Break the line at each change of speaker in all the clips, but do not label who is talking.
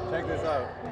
Check this out.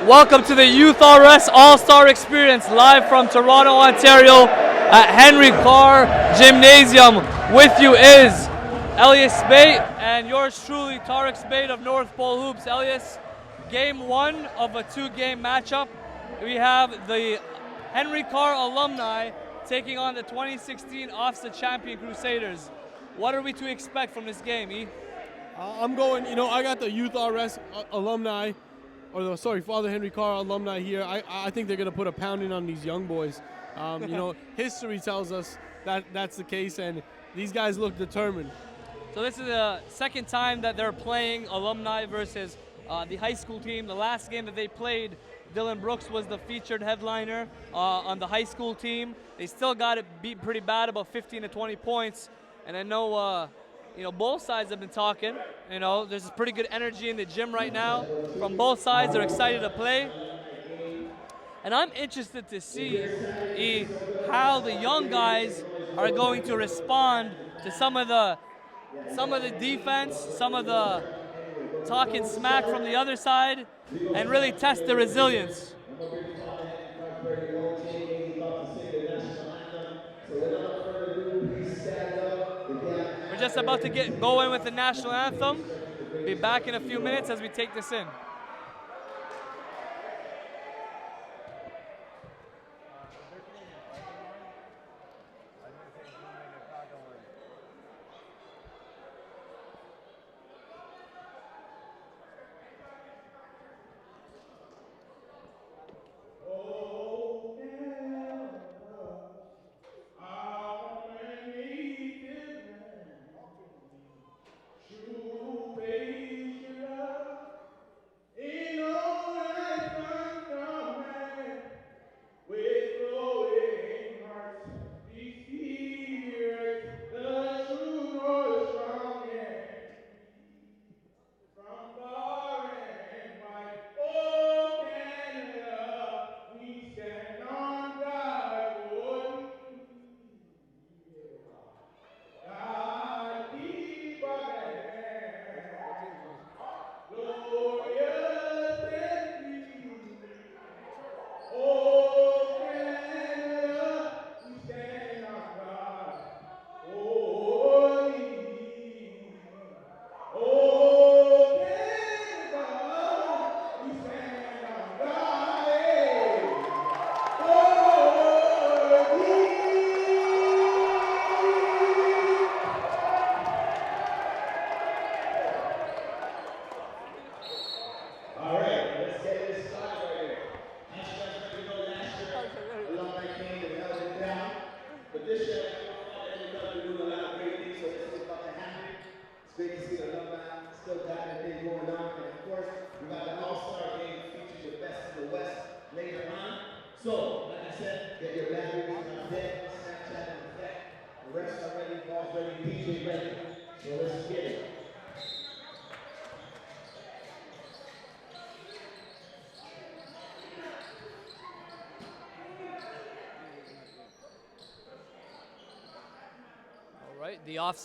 Welcome to the Youth RS All-Star Experience live from Toronto, Ontario at Henry Carr Gymnasium. With you is Elias Spate and yours truly, Tarek Spate of North Pole Hoops. Elias, game one of a two-game matchup. We have the Henry Carr alumni taking on the 2016 OFSA champion Crusaders. What are we to expect from this game, E?
I'm going, I got the Youth RS alumni, Father Henry Carr alumni here. I think they're going to put a pounding on these young boys. History tells us that that's the case, and these guys look determined.
So this is the second time that they're playing alumni versus the high school team. The last game that they played, Dylan Brooks was the featured headliner on the high school team. They still got it beat pretty bad, about 15 to 20 points. And I know, both sides have been talking. There's pretty good energy in the gym right now from both sides. They're excited to play. And I'm interested to see how the young guys are going to respond to some of the defense, some of the talking smack from the other side, and really test the resilience. We're just about to get going with the national anthem. Be back in a few minutes as we take this in.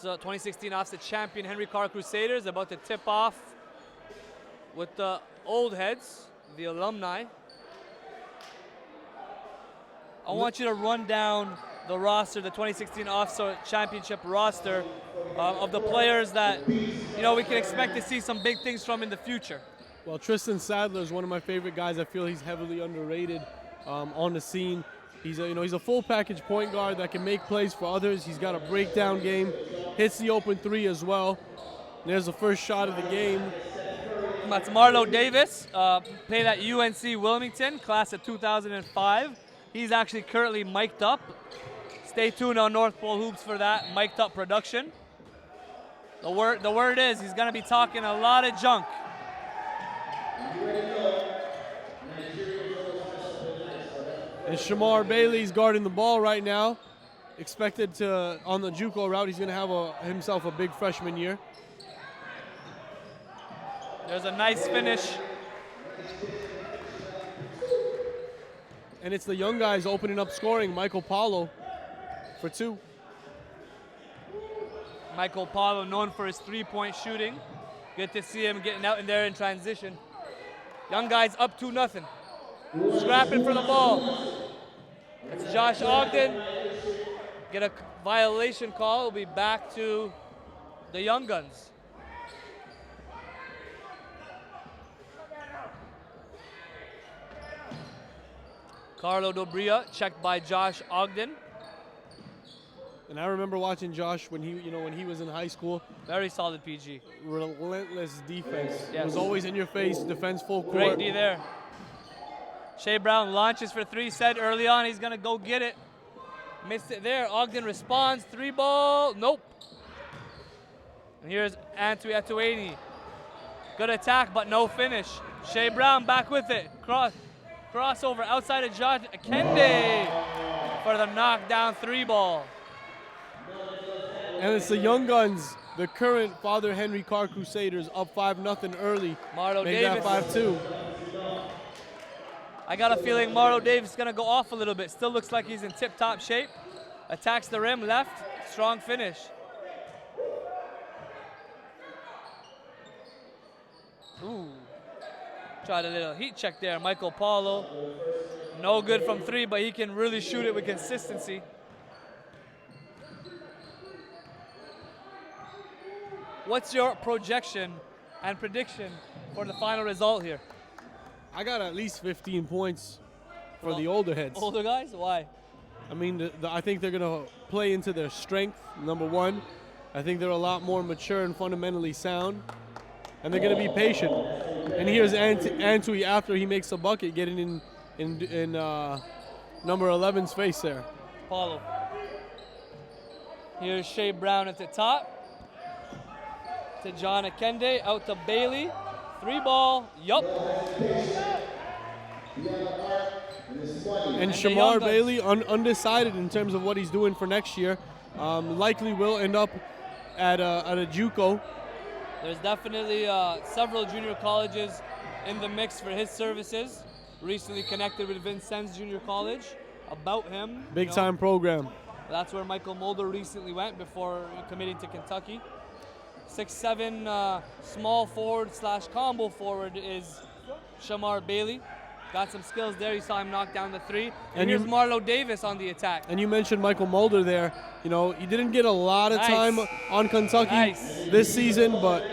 The 2016 OFSA champion Henry Carr Crusaders about to tip off with the old heads, the alumni. I want you to run down the roster, the 2016 OFSA championship roster of the players that we can expect to see some big things from in the future.
Well, Tristan Sadler is one of my favorite guys. I feel he's heavily underrated on the scene. He's a full package point guard that can make plays for others. He's got a breakdown game, hits the open three as well. And there's the first shot of the game.
That's Marlo Davis, played at UNC Wilmington, class of 2005. He's actually currently mic'd up. Stay tuned on North Pole Hoops for that mic'd up production. The word is he's gonna be talking a lot of junk.
And Shamar Bailey's guarding the ball right now. Expected to, on the JUCO route, he's going to have himself a big freshman year.
There's a nice finish.
And it's the young guys opening up scoring. Michael Paulo for two.
Michael Paulo, known for his three-point shooting. Good to see him getting out in there in transition. Young guys up 2-0. Scrapping for the ball. It's Josh Ogden. Get a violation call. It'll be back to the Young Guns. Carlo Dobria checked by Josh Ogden.
And I remember watching Josh when he was in high school.
Very solid PG.
Relentless defense.
Yes.
Was always in your face, defense full court.
Great D there. Shea Brown launches for three. Said early on he's going to go get it. Missed it there. Ogden responds. 3-ball. Nope. And here's Antwi Atueni. Good attack, but no finish. Shea Brown back with it. Crossover outside of Josh Kende for the knockdown 3-ball.
And it's the Young Guns, the current Father Henry Carr Crusaders, up 5-0 early.
Marlo
Make
Davis.
that 5-2.
I got a feeling Marlo Davis is going to go off a little bit. Still looks like he's in tip-top shape. Attacks the rim, left. Strong finish. Ooh. Tried a little heat check there. Michael Paulo. No good from three, but he can really shoot it with consistency. What's your projection and prediction for the final result here?
I got at least 15 points for the older heads.
Older guys? Why?
I mean, I think they're going to play into their strength, number one. I think they're a lot more mature and fundamentally sound. And they're going to be patient. And here's Antwi after he makes a bucket, getting in number 11's face there.
Paulo. Here's Shea Brown at the top. To John Akende, out to Bailey. 3-ball, yup.
And Shamar Bailey, undecided in terms of what he's doing for next year. Likely will end up at a JUCO.
There's definitely several junior colleges in the mix for his services. Recently connected with Vincennes Junior College. About him.
Big time program.
That's where Michael Mulder recently went before committing to Kentucky. 6'7", small forward / combo forward is Shamar Bailey. Got some skills there. You saw him knock down the three. And here's Marlo Davis on the attack.
And you mentioned Michael Mulder there. You know, he didn't get a lot of time on Kentucky this season, but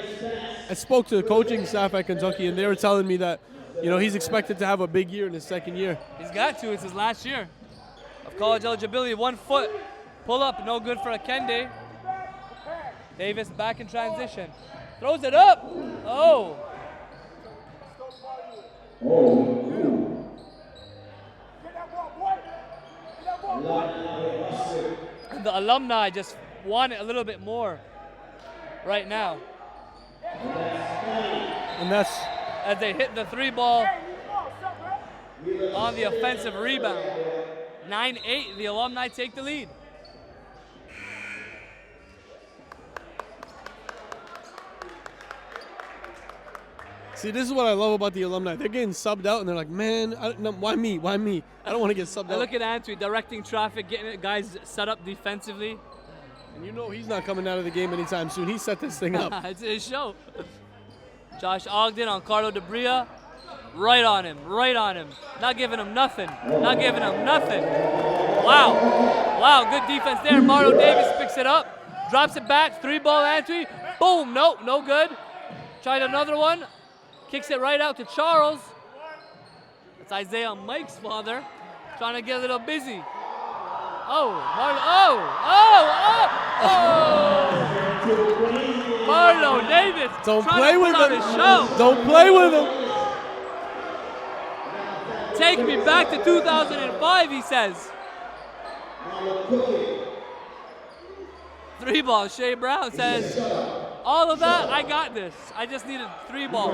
I spoke to the coaching staff at Kentucky, and they were telling me that, you know, he's expected to have a big year in his second year.
He's got to. It's his last year of college eligibility. 1 foot. Pull up. No good for Akende. Davis back in transition. Throws it up. Oh. The alumni just want it a little bit more right now.
And that's
as they hit the 3-ball on the offensive rebound. 9-8, the alumni take the lead.
See, this is what I love about the alumni. They're getting subbed out, and they're like, man, why me? Why me? I don't want to get subbed out.
Look at Antwi directing traffic, getting guys set up defensively.
And you know he's not coming out of the game anytime soon. He set this thing up.
It's his show. Josh Ogden on Carlo Dobria. Right on him, right on him. Not giving him nothing. Not giving him nothing. Wow. Wow, good defense there. Marlo Davis picks it up. Drops it back. 3-ball Antwi. Boom. Nope, no good. Tried another one. Kicks it right out to Charles. It's Isaiah Mike's father. Trying to get a little busy. Oh, Marlo Davis.
Don't play with him.
Show.
Don't play with him.
Take me back to 2005, he says. 3-ball. Shea Brown says, all of that, I got this. I just needed 3-ball.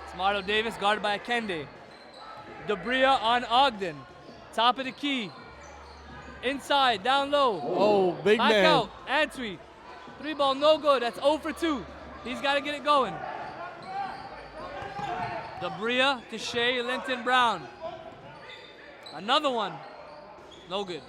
It's Marlo Davis guarded by Akende. Dobria on Ogden. Top of the key. Inside, down low.
Oh, big
back
man.
Out, Antwi. 3-ball, no good. That's 0 for 2. He's got to get it going. Dobria to Shea, Linton Brown. Another one. No good.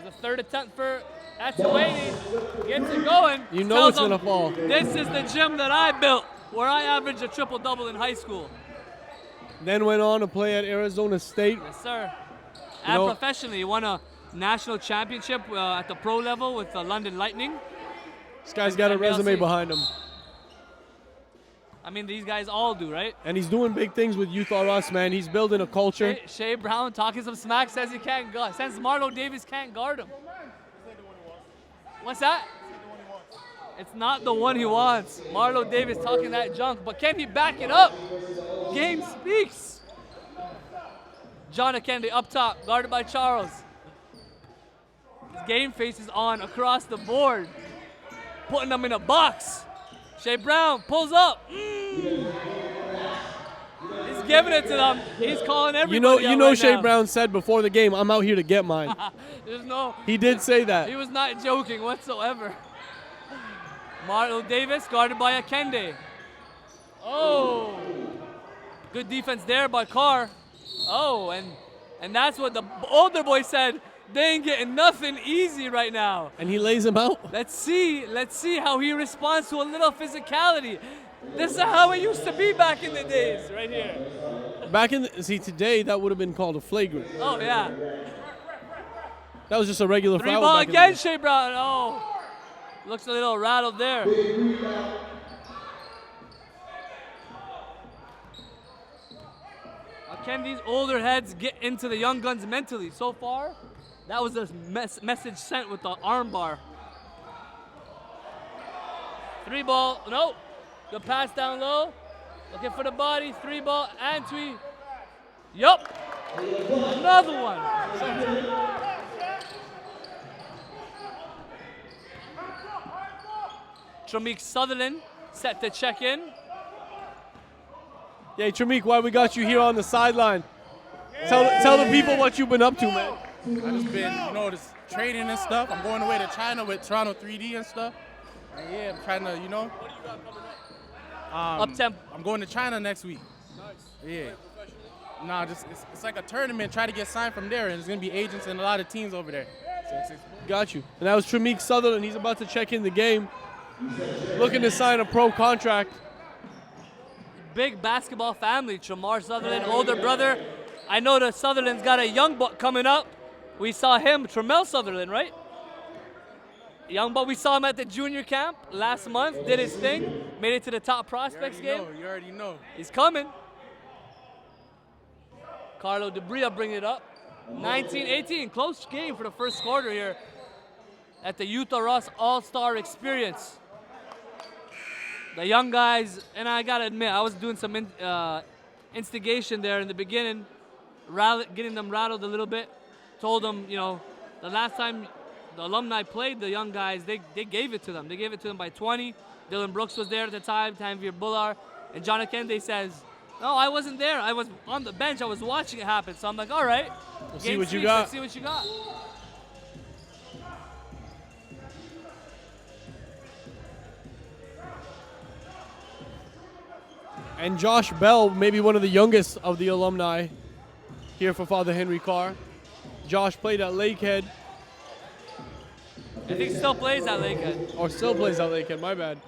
The third attempt for Atuwaini. Gets it going.
You know
Tells
it's going to
him,
fall.
This is the gym that I built, where I averaged a triple-double in high school.
Then went on to play at Arizona State.
Yes, sir. And professionally, he won a national championship at the pro level with the London Lightning.
This guy's got a resume behind him.
I mean, these guys all do, right?
And he's doing big things with Youth R Us, man. He's building a culture.
Shea Brown talking some smack, says he can't guard. Says Marlo Davis can't guard him. What's that? It's not the one he wants. Marlo Davis talking that junk, but can he back it up? Game speaks. John Kennedy up top, guarded by Charles. His game face is on across the board, putting them in a box. Shea Brown pulls up. He's giving it to them. He's calling everybody
You know,
right
Shea
now.
Brown said before the game, "I'm out here to get mine."
There's no.
He did say that.
He was not joking whatsoever. Marlo Davis guarded by Akende. Oh, good defense there by Carr. Oh, and that's what the older boy said. They ain't getting nothing easy right now.
And he lays him out.
Let's see how he responds to a little physicality. This is how it used to be back in the days, right here.
Today that would have been called a flagrant.
Oh yeah.
That was just a regular
Three
foul.
ball
back in the
again,
day.
Shea Brown. Oh, looks a little rattled there. Can these older heads get into the young guns mentally? So far, that was a message sent with the arm bar. Three ball, no. Good pass down low. Looking for the body, three ball, Antwi. Yup. Another one. Tramik Sutherland set to check in.
Yeah, Tramik, why we got you here on the sideline? Tell the people what you've been up to, man.
I just been, just training and stuff. I'm going away to China with Toronto 3D and stuff. And yeah, I'm trying to,
What do you got coming up? Up temp.
I'm going to China next week.
Nice.
Yeah. Nah, it's like a tournament. Try to get signed from there, and there's gonna be agents and a lot of teams over there.
Got you. And that was Tramik Sutherland. He's about to check in the game, looking to sign a pro contract.
Big basketball family. Tramar Sutherland, older brother. I know the Sutherland's got a young buck coming up. We saw him, Tramel Sutherland, right? Young buck, we saw him at the junior camp last month, did his thing, made it to the top prospects game.
You already know.
He's coming. Carlo Debria bringing it up. 19-18, close game for the first quarter here at the Utah Ross All-Star Experience. The young guys, and I gotta admit, I was doing some instigation there in the beginning, getting them rattled a little bit. Told them, the last time the alumni played the young guys, they gave it to them. They gave it to them by 20. Dylan Brooks was there at the time, Tanvir Bullar. And John Akende says, no, I wasn't there. I was on the bench. I was watching it happen. So I'm like, all right.
Let's see what you got.
Let's see what you got.
And Josh Bell, maybe one of the youngest of the alumni here for Father Henry Carr. Josh played at Lakehead.
I think he still plays at Lakehead.
Or still plays at Lakehead, my bad.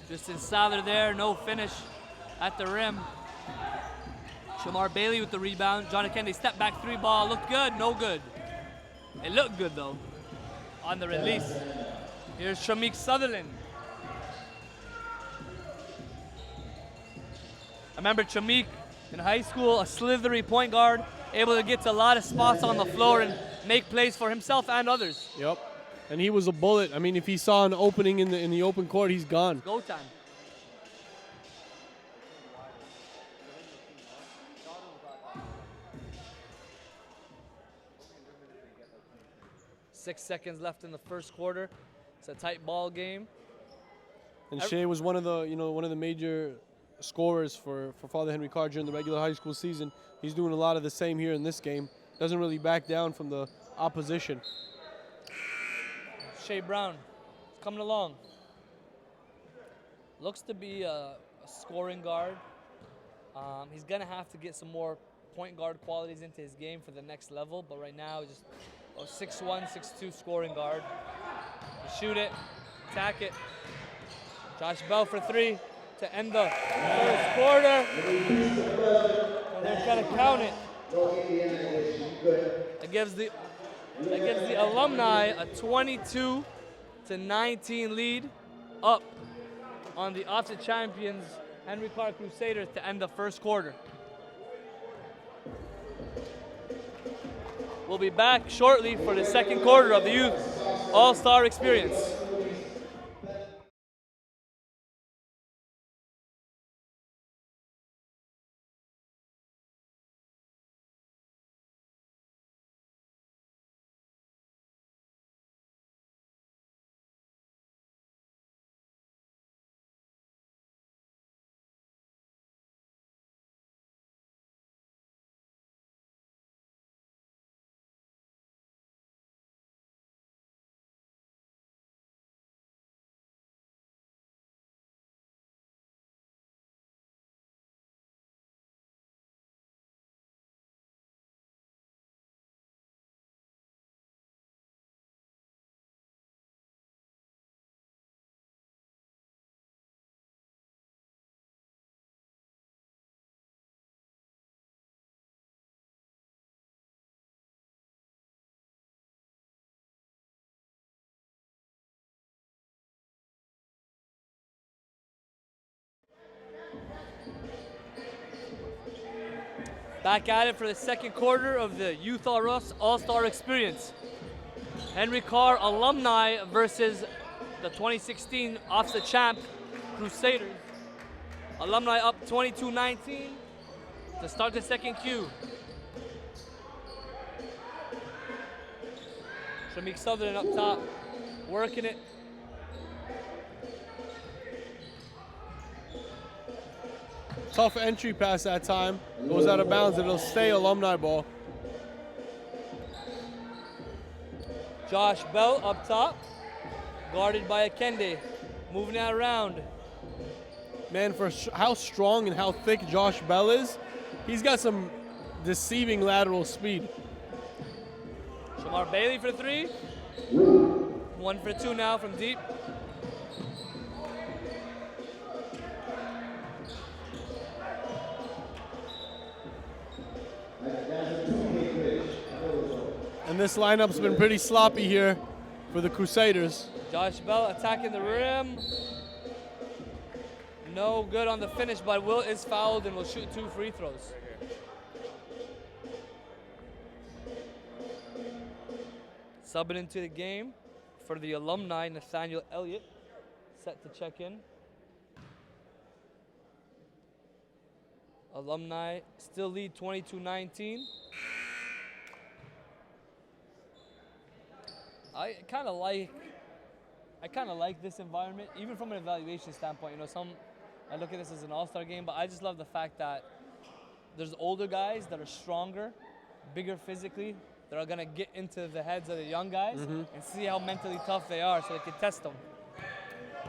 Justin Sather there, no finish at the rim. Shamar Bailey with the rebound. John Kennedy step back three ball, looked good, no good. It looked good though on the release. Here's Tramik Sutherland. I remember Tramik in high school, a slithery point guard, able to get to a lot of spots on the floor and make plays for himself and others.
Yep. And he was a bullet. I mean, if he saw an opening in the open court, he's gone.
Go time. Six seconds left in the first quarter. It's a tight ball game.
And Shea was one of the major scorers for Father Henry Carr during the regular high school season. He's doing a lot of the same here in this game. Doesn't really back down from the opposition.
Shea Brown coming along. Looks to be a scoring guard. He's going to have to get some more point guard qualities into his game for the next level, but right now just a 6'1", 6'2" scoring guard. Shoot it, attack it. Josh Bell for 3 to end the first quarter. And they're gonna count it. That gives the Alumni a 22-19 lead, up on the opposite champions, Henry Carr Crusaders, to end the first quarter. We'll be back shortly for the second quarter of the Youth All-Star Experience. Back at it for the second quarter of the Youth All-Star Experience. Henry Carr Alumni versus the 2016 opposite champ Crusaders. Alumni up 22-19 to start the second Q. Shamik Sutherland up top, working it.
Tough entry pass that time. Goes out of bounds. It'll stay Alumni ball.
Josh Bell up top, guarded by Akende, moving that around.
Man, for how strong and how thick Josh Bell is, he's got some deceiving lateral speed.
Shamar Bailey for 3. 1 for 2 now from deep.
And this lineup's been pretty sloppy here for the Crusaders.
Josh Bell attacking the rim. No good on the finish, but Will is fouled and will shoot 2 free throws. Subbing into the game for the Alumni, Nathaniel Elliott, set to check in. Alumni still lead 22-19. I kind of like this environment, even from an evaluation standpoint. You know, I look at this as an all-star game, but I just love the fact that there's older guys that are stronger, bigger physically, that are gonna get into the heads of the young guys and see how mentally tough they are, so they can test them.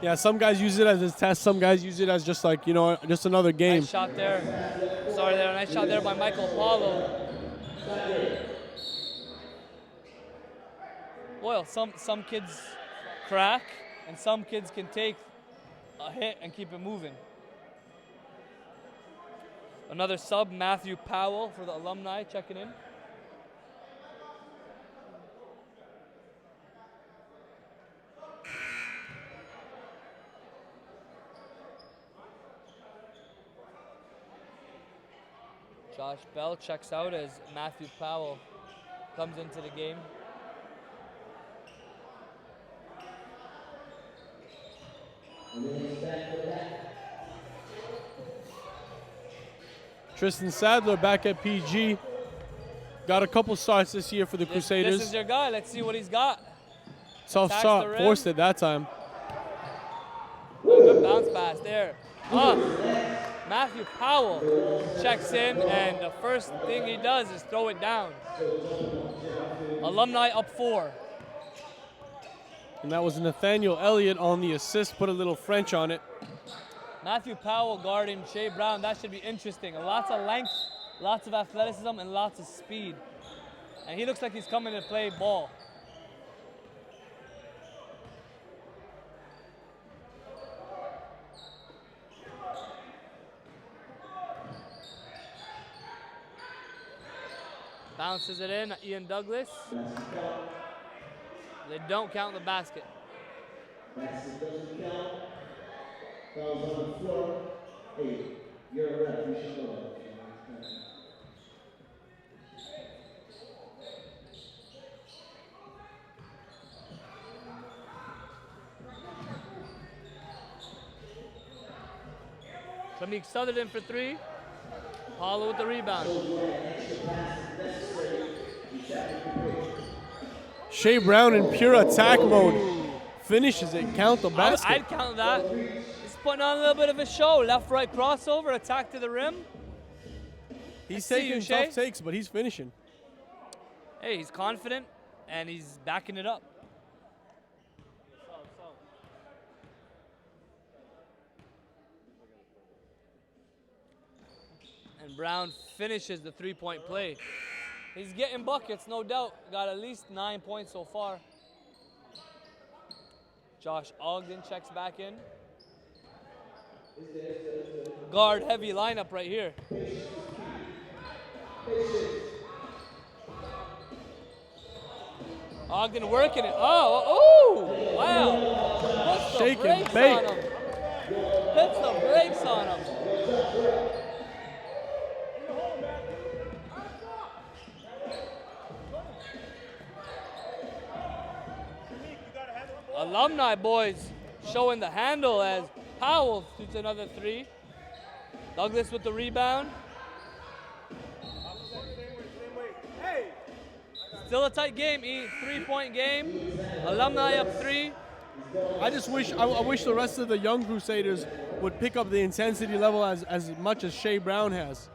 Yeah, some guys use it as a test. Some guys use it as just like, you know, just another game.
Nice shot there. Nice shot there by Michael Paulo. Well, some kids crack, and some kids can take a hit and keep it moving. Another sub, Matthew Powell for the Alumni, checking in. Josh Bell checks out as Matthew Powell comes into the game.
Tristan Sadler back at PG. Got a couple starts this year for the Crusaders.
This is your guy. Let's see what he's got.
Tough shot. Forced it that time.
Oh, good bounce pass there. Matthew Powell checks in, and the first thing he does is throw it down. Alumni up 4.
And that was Nathaniel Elliott on the assist, put a little French on it.
Matthew Powell guarding Shea Brown. That should be interesting. Lots lots of athleticism and lots of speed. And he looks like he's coming to play ball. Bounces it in, Ian Douglas. They don't count the basket.
Basket doesn't count. Fouls on the floor. 8. You're a ref. You should know that.
Shamik Sutherland for 3. Paulo with the rebound.
Shea Brown in pure attack mode. Finishes it. Count the basket.
I'd count that. He's putting on a little bit of a show. Left-right crossover, attack to the rim.
He's taking
Shay.
tough takes, but he's finishing.
Hey, he's confident, and he's backing it up. And Brown finishes the three-point play. He's getting buckets, no doubt. Got at least 9 points so far. Josh Ogden checks back in. Guard heavy lineup right here. Ogden working it. Oh, wow. Puts the
Shake and
brakes
bake.
on him. Puts the brakes on him. Alumni boys showing the handle as Powell shoots another 3. Douglas with the rebound. Still a tight game, 3-point game. Alumni up 3.
I just wish I wish the rest of the young Crusaders would pick up the intensity level as much as Shea Brown has.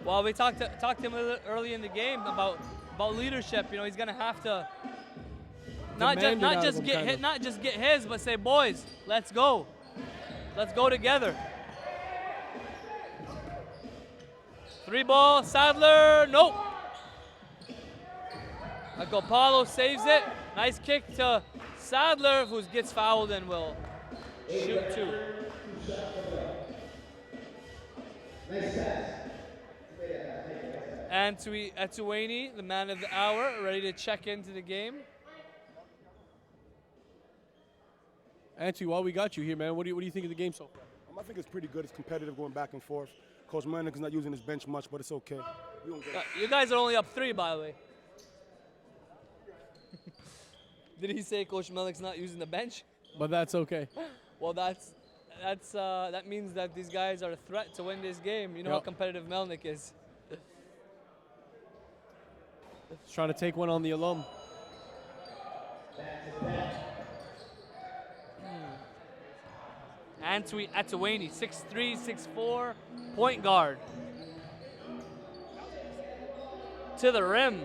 Well, we talked to him a little early in the game about leadership. You know, he's gonna have to not just get his, but say, boys, let's go together. 3 ball, Sadler, nope. Michael Paulo saves it. Nice kick to Sadler, who gets fouled and will shoot 2. And Atuani, the man of the hour, ready to check into the game.
Antti, while we got you here, man, what do you think of the game so far?
I think it's pretty good. It's competitive going back and forth. Coach Manick is not using his bench much, but it's okay. We don't get it.
You guys are only up 3, by the way. Did he say Coach Melnick's not using the bench?
But that's okay.
Well, that means that these guys are a threat to win this game. You know how competitive Melnick is.
He's trying to take one on the alum.
Antwi Atuani, 6'3", 6'4", point guard. To the rim.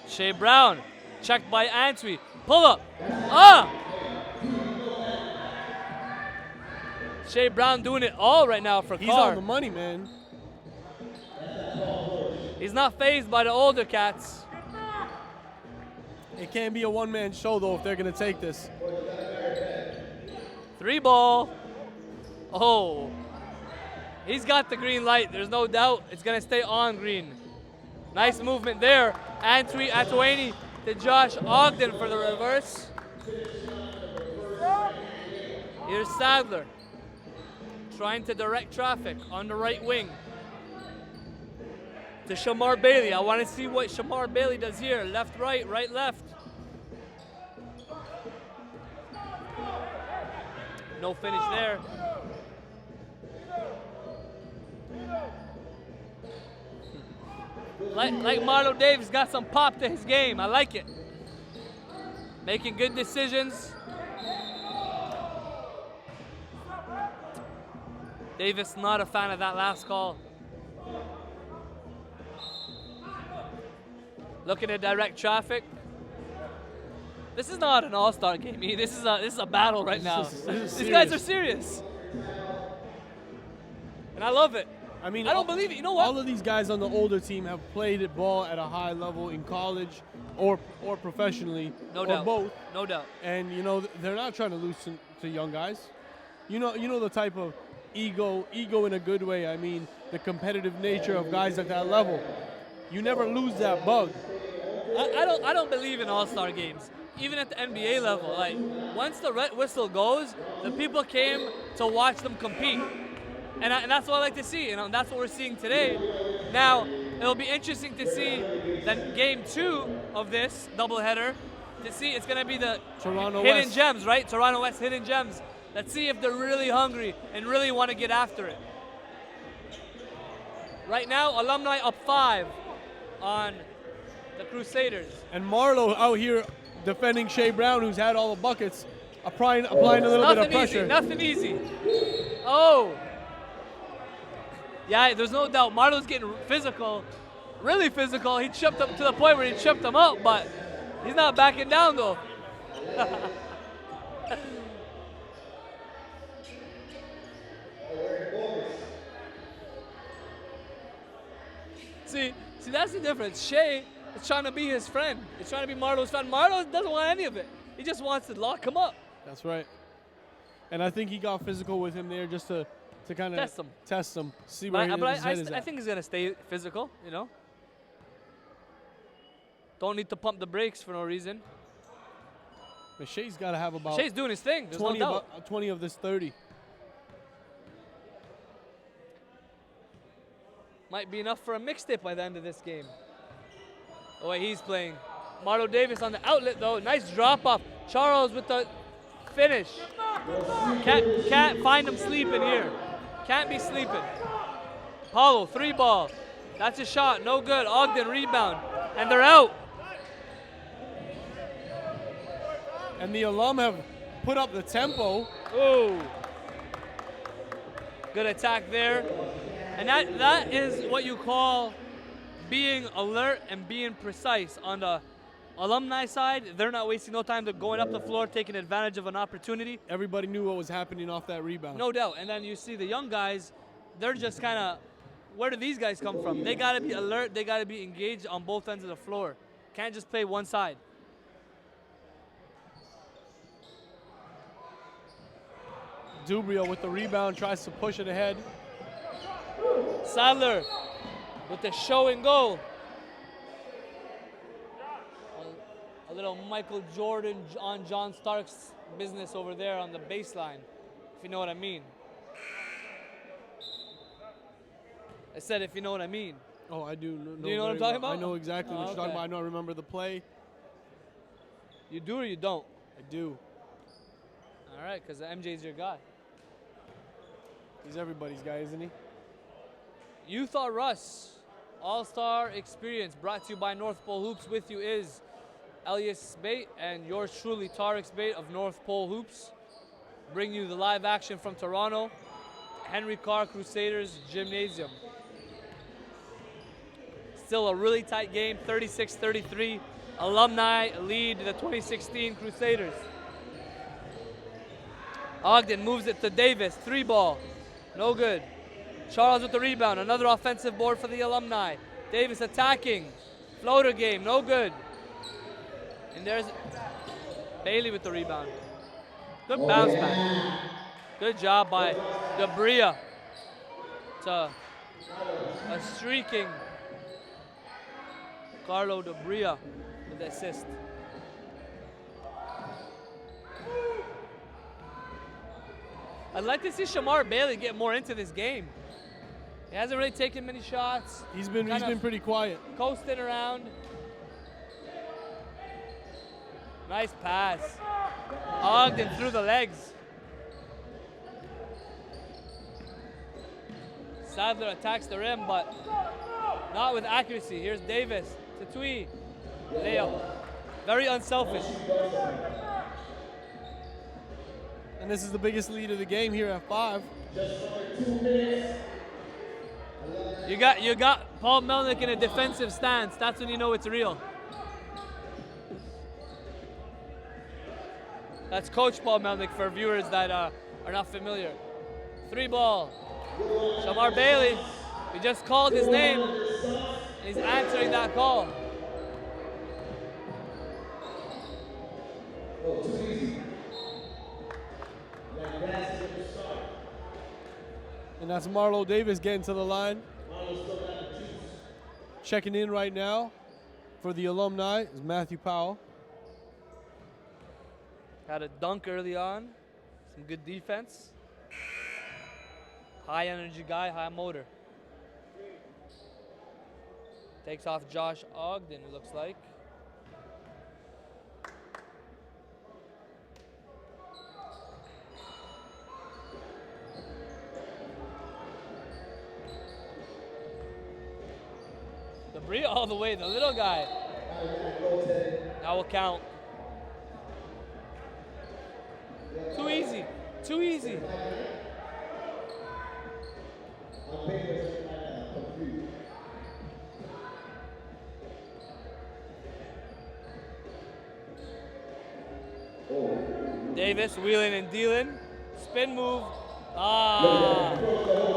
Shea Brown, checked by Antwi. Pull up. Shea Brown doing it all right now for
He's
Carr.
on the money, man.
He's not fazed by the older cats.
It can't be a one-man show, though, if they're going to take this.
3 ball. Oh. He's got the green light. There's no doubt it's going to stay on green. Nice movement there. Antwi Atuani to Josh Ogden for the reverse. Here's Sadler. Trying to direct traffic on the right wing. To Shamar Bailey. I want to see what Shamar Bailey does here. Left, right, right, left. No finish there. Like Marlo Davis got some pop to his game. I like it. Making good decisions. Davis not a fan of that last call. Looking to direct traffic. This is not an all-star game. This is a battle right now.
This is
These guys
serious.
are serious, and I love it.
I mean,
I don't believe it. You know what?
All of these guys on the older team have played the ball at a high level in college or professionally,
No
or
doubt.
both.
No doubt.
And they're not trying to lose to young guys. You know the type of ego in a good way. I mean, the competitive nature of guys at that level. You never lose that bug.
I don't believe in all-star games. Even at the NBA level, like once the red whistle goes, the people came to watch them compete, and that's what I like to see. And that's what we're seeing today. Now it'll be interesting to see then game 2 of this doubleheader. To see, it's gonna be the
Toronto
hidden
West.
gems, right? Toronto West hidden gems. Let's see if they're really hungry and really want to get after it. Right now, Alumni up 5 on the Crusaders.
And Marlowe out here defending Shea Brown, who's had all the buckets, applying a little bit of pressure.
Nothing easy. Oh. Yeah, there's no doubt. Marlowe's getting physical, really physical. He chipped up to the point where he chipped him out, but he's not backing down though. See, that's the difference. Shea is trying to be his friend. He's trying to be Marlowe's friend. Marlowe doesn't want any of it. He just wants to lock him up.
That's right. And I think he got physical with him there just to kind of
Test him.
see where his head is
I
at.
think he's gonna stay physical. Don't need to pump the brakes for no reason.
But Shea's got to have about
Shea's doing his thing. There's
20,
no doubt.
20 of this 30.
Might be enough for a mixtape by the end of this game. The way he's playing. Marlo Davis on the outlet though. Nice drop off. Charles with the finish. Can't find him sleeping here. Can't be sleeping. Paulo, 3-ball. That's a shot. No good. Ogden rebound. And they're out.
And the alum have put up the tempo.
Ooh. Good attack there. And that is what you call being alert and being precise. On the alumni side, they're not wasting no time. They're going up the floor, taking advantage of an opportunity.
Everybody knew what was happening off that rebound.
No doubt. And then you see the young guys, they're just kind of, where do these guys come from? They got to be alert. They got to be engaged on both ends of the floor. Can't just play one side.
Dubrio with the rebound tries to push it ahead.
Sadler with the show and go. A little Michael Jordan on John Stark's business over there on the baseline, if you know what I mean. I said if you know what I mean.
Oh, I do.
Do you know what I'm talking about?
I know exactly what you're talking about. I know. I remember the play.
You do or you don't?
I do.
All right, because MJ's your guy.
He's everybody's guy, isn't he?
You thought Russ, All-Star Experience, brought to you by North Pole Hoops. With you is Elias Bate and yours truly, Tariq Bate of North Pole Hoops. Bring you the live action from Toronto, Henry Carr Crusaders Gymnasium. Still a really tight game, 36-33. Alumni lead the 2016 Crusaders. Ogden moves it to Davis, 3-ball, no good. Charles with the rebound, another offensive board for the Alumni. Davis attacking, floater game, no good. And there's Bailey with the rebound. Good bounce back. Good job by Debria to a streaking Carlo Debria with the assist. I'd like to see Shamar Bailey get more into this game. He hasn't really taken many shots.
He's been pretty quiet.
Coasting around. Nice pass. Ogden through the legs. Sadler attacks the rim, but not with accuracy. Here's Davis to Twee. Layup. Very unselfish.
And this is the biggest lead of the game here at 5.
You got Paul Melnick in a defensive stance. That's when you know it's real. That's Coach Paul Melnick for viewers that are not familiar. 3 ball. Shamar Bailey, we just called his name, and he's answering that call.
Oh, too easy. Like that's a good start.
And that's Marlo Davis getting to the line.
Marlon's still got the juice.
Checking in right now for the alumni is Matthew Powell.
Had a dunk early on. Some good defense. High energy guy, high motor. Takes off Josh Ogden, it looks like. Debris all the way, the little guy. That will count. Too easy, too easy. Davis wheeling and dealing. Spin move. Ah,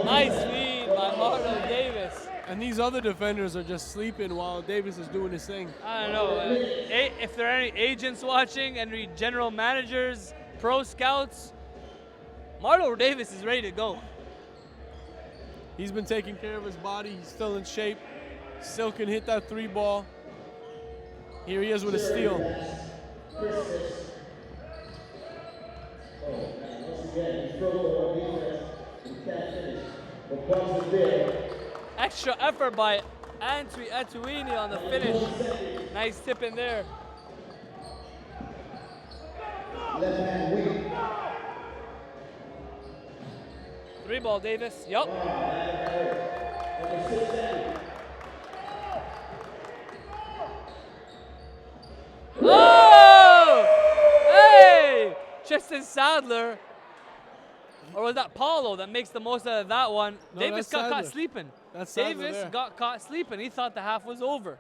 nice feed by Marlo Davis.
And these other defenders are just sleeping while Davis is doing his thing.
I don't know. If there are any agents watching, any general managers, pro scouts, Marlo Davis is ready to go.
He's been taking care of his body. He's still in shape. Still can hit that 3 ball. Here he is with a steal.
Once again, he struggled on defense. He can't finish. But Bucks is there.
Extra effort by Antwi Etuini on the finish. Nice tip in there.
Left hand weak.
3 ball Davis. Yup. Oh! Hey! Tristan Sadler. Or was that Paulo that makes the most out of that one?
No,
Davis
that's
got caught
Sadler.
sleeping.
That's Sadler
Davis
there.
got caught sleeping. He thought the half was over.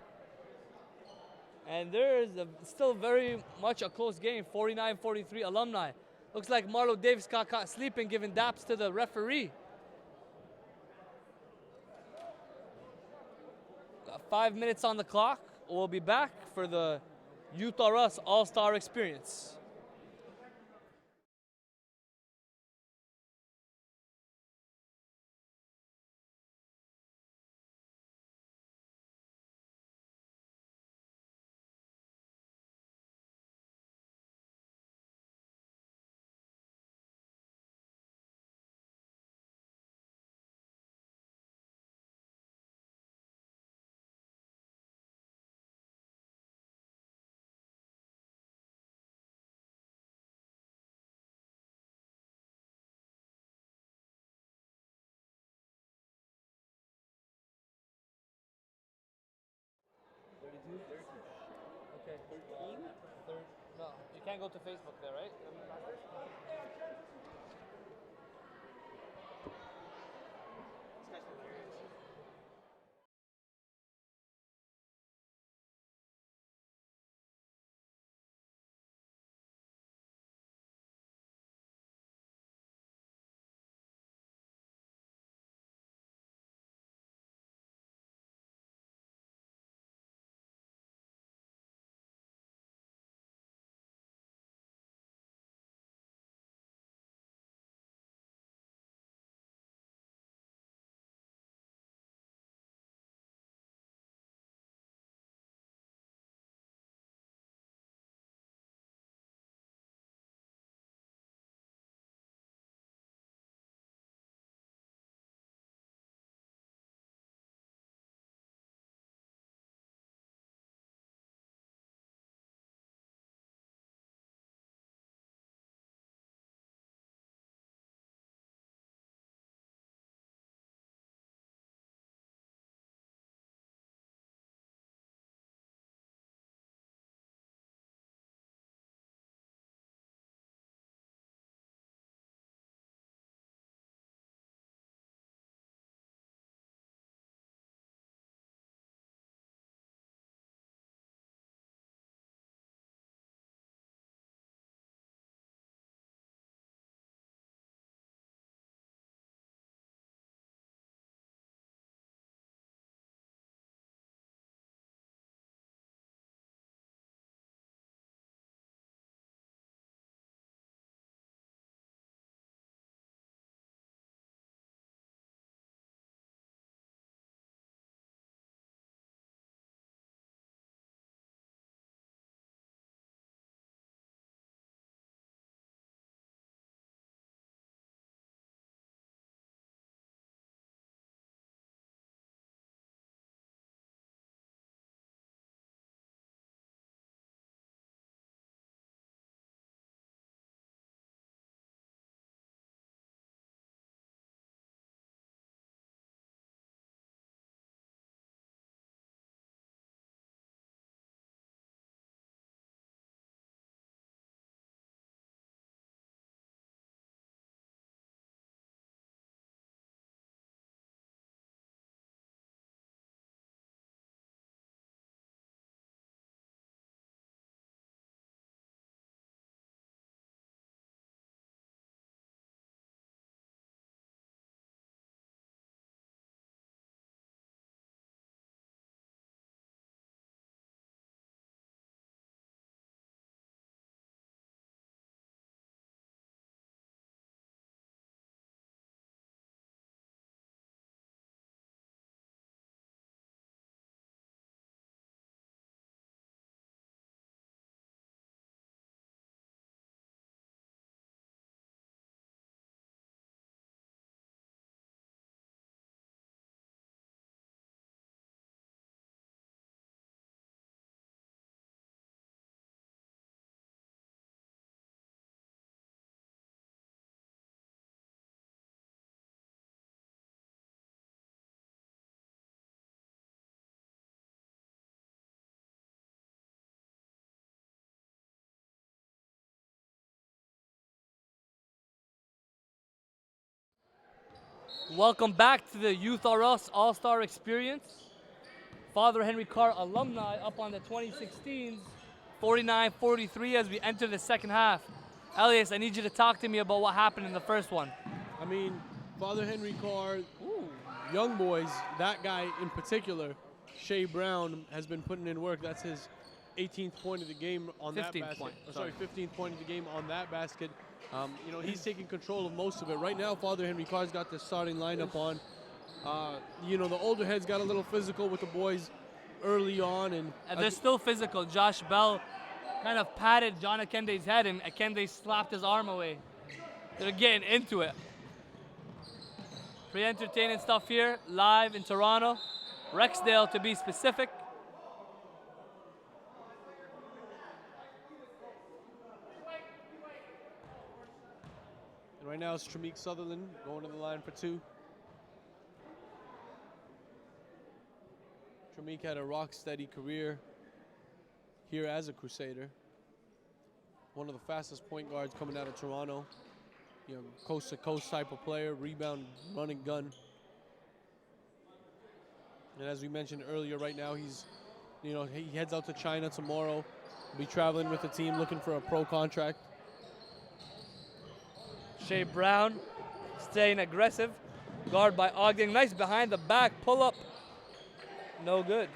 And there is still very much a close game, 49-43 alumni. Looks like Marlo Davis got caught sleeping, giving daps to the referee. Got 5 minutes on the clock. We'll be back for the Youth R Us All-Star Experience. Okay. 13? No, you can't go to Facebook there, right? Welcome back to the Youth R Us All-Star Experience. Father Henry Carr alumni up on the 2016s, 49-43 as we enter the second half. Elias, I need you to talk to me about what happened in the first one.
I mean, Father Henry Carr, young boys, that guy in particular, Shea Brown, has been putting in work. That's his 18th point of the game on that
15th
basket.
point,
Sorry, 15th point of the game on that basket. You know, he's taking control of most of it. Right now, Father Henry Carr's got the starting lineup on. You know, the older heads got a little physical with the boys early on. And
they're still physical. Josh Bell kind of patted John Akende's head, and Akende slapped his arm away. They're getting into it. Pretty entertaining stuff here, live in Toronto. Rexdale, to be specific.
And right now it's Tremeke Sutherland going to the line for two. Tremeke had a rock-steady career here as a Crusader. One of the fastest point guards coming out of Toronto. You know, coast-to-coast type of player, rebound, run and gun. And as we mentioned earlier, right now he heads out to China tomorrow. He'll be traveling with the team looking for a pro contract.
Shea Brown staying aggressive. Guard by Ogden. Nice behind the back pull up. No good.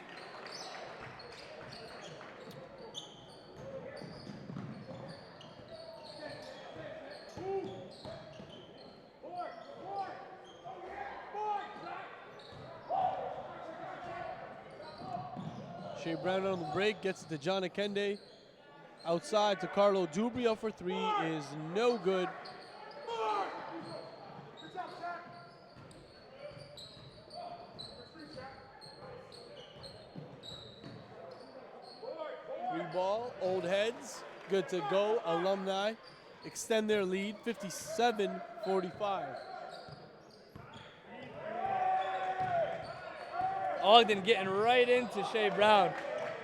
Shea Brown on the break, gets it to John Akende. Outside to Carlo Dubria for three is no good. Free ball, old heads, good to go. Alumni extend their lead, 57-45.
Ogden getting right into Shea Brown.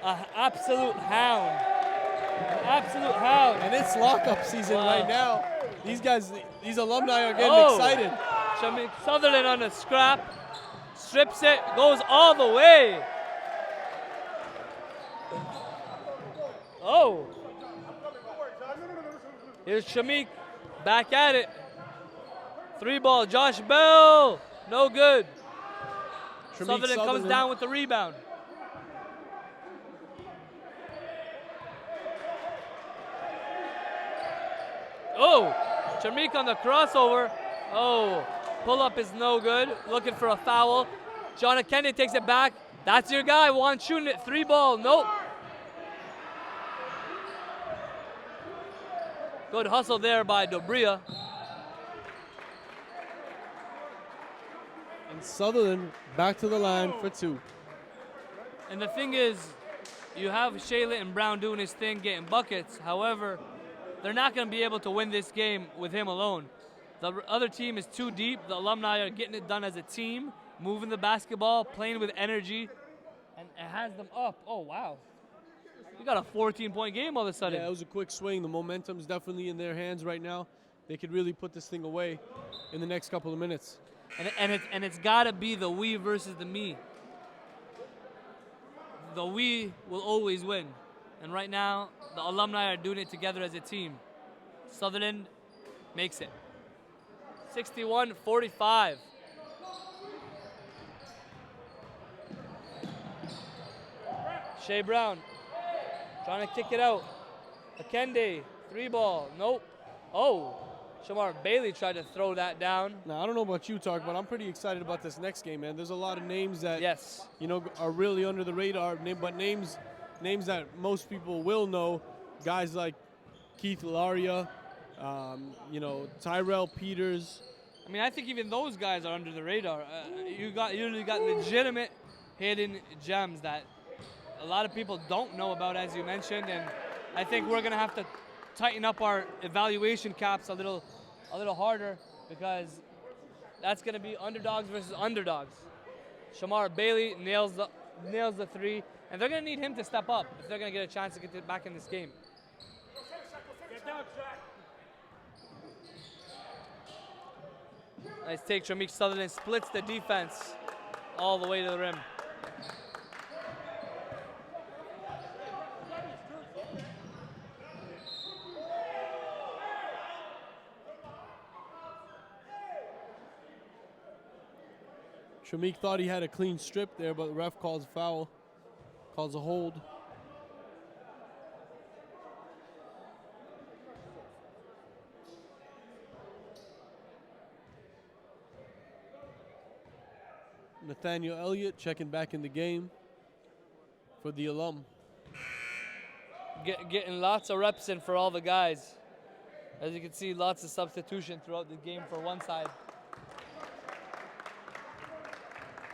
An absolute hound. An absolute hound.
And it's lockup season right now. These guys, these alumni are getting excited.
Tremeke Sutherland on the scrap. Strips it, goes all the way. Oh. Here's Tremeke back at it. Three ball, Josh Bell. No good. Sutherland comes down with the rebound. Oh, Tremeke on the crossover. Oh, pull up is no good. Looking for a foul. John Akende takes it back. That's your guy. Juan shooting it. Three ball. Nope. Good hustle there by Dobria.
And Sutherland back to the line for two.
And the thing is, you have Shayla and Brown doing his thing, getting buckets. However, they're not going to be able to win this game with him alone. The other team is too deep. The alumni are getting it done as a team, moving the basketball, playing with energy, and it has them up. Oh, wow. We got a 14-point game all of a sudden.
Yeah, it was a quick swing. The momentum's definitely in their hands right now. They could really put this thing away in the next couple of minutes.
And it's got to be the we versus the me. The we will always win. And right now, the alumni are doing it together as a team. Sutherland makes it. 61-45. Shea Brown trying to kick it out. Akende, three ball, nope. Oh, Shamar Bailey tried to throw that down.
Now, I don't know about you, Tark, but I'm pretty excited about this next game, man. There's a lot of names that,
yes,
you know, are really under the radar, but names that most people will know. Guys like Keith Laria, you know, Tyrell Peters.
I mean, I think even those guys are under the radar. You really got legitimate hidden gems that a lot of people don't know about, as you mentioned, and I think we're gonna have to tighten up our evaluation caps a little harder, because that's gonna be underdogs versus underdogs. Shamar Bailey nails the three, and they're gonna need him to step up if they're gonna get a chance to get back in this game. Nice take, Tramique Sutherland splits the defense all the way to the rim.
Tramique thought he had a clean strip there, but the ref calls a foul, calls a hold. Nathaniel Elliott checking back in the game for the alum.
Getting lots of reps in for all the guys. As you can see, lots of substitution throughout the game for one side.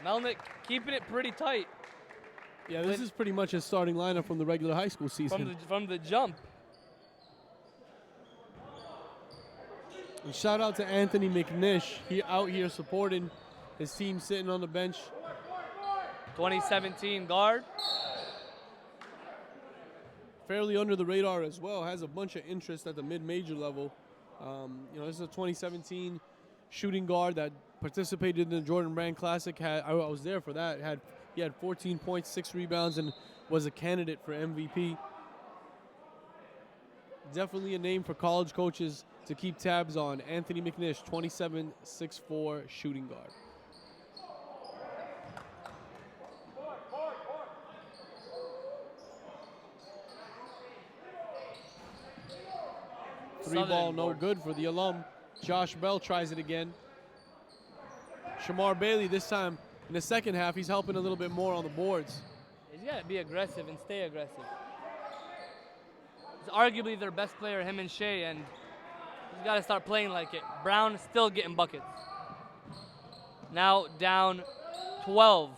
Melnick keeping it pretty tight.
Yeah, this is pretty much his starting lineup from the regular high school season.
From the jump.
And shout out to Anthony McNish. He out here supporting his team, sitting on the bench.
2017 guard.
Fairly under the radar as well. Has a bunch of interest at the mid-major level. This is a 2017 shooting guard that participated in the Jordan Brand Classic. I was there for that. He had 14 points, 6 rebounds, and was a candidate for MVP. Definitely a name for college coaches to keep tabs on. Anthony McNish, 27, 6'4", shooting guard. Three ball, no good for the alum. Josh Bell tries it again. Shamar Bailey this time in the second half, he's helping a little bit more on the boards.
He's got to be aggressive and stay aggressive. He's arguably their best player, him and Shea, and he's got to start playing like it. Brown still getting buckets. Now down 12.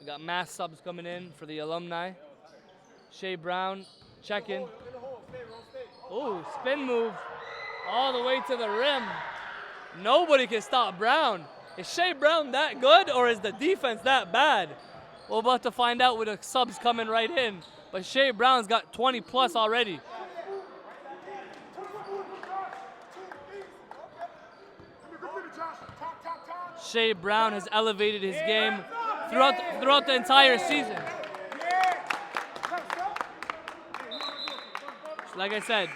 We got mass subs coming in for the alumni. Shea Brown checking. Ooh, spin move all the way to the rim. Nobody can stop Brown. Is Shea Brown that good, or is the defense that bad? We're about to find out with the subs coming right in. But Shea Brown's got 20 plus already. Shea Brown has elevated his game throughout the entire season. Like I said,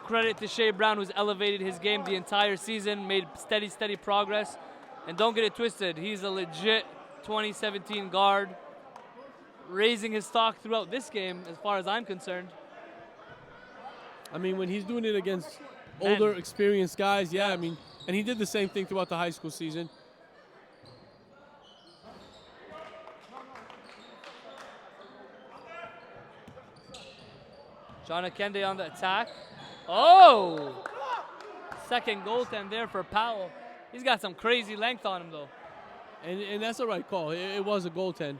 credit to Shea Brown, who's elevated his game the entire season, made steady progress. And don't get it twisted, he's a legit 2017 guard, raising his stock throughout this game as far as I'm concerned.
I mean, when he's doing it against older, experienced guys, yeah, I mean, and he did the same thing throughout the high school season.
John Akende on the attack. Oh! Second goaltend there for Powell. He's got some crazy length on him, though.
And that's the right call. It was a goaltend.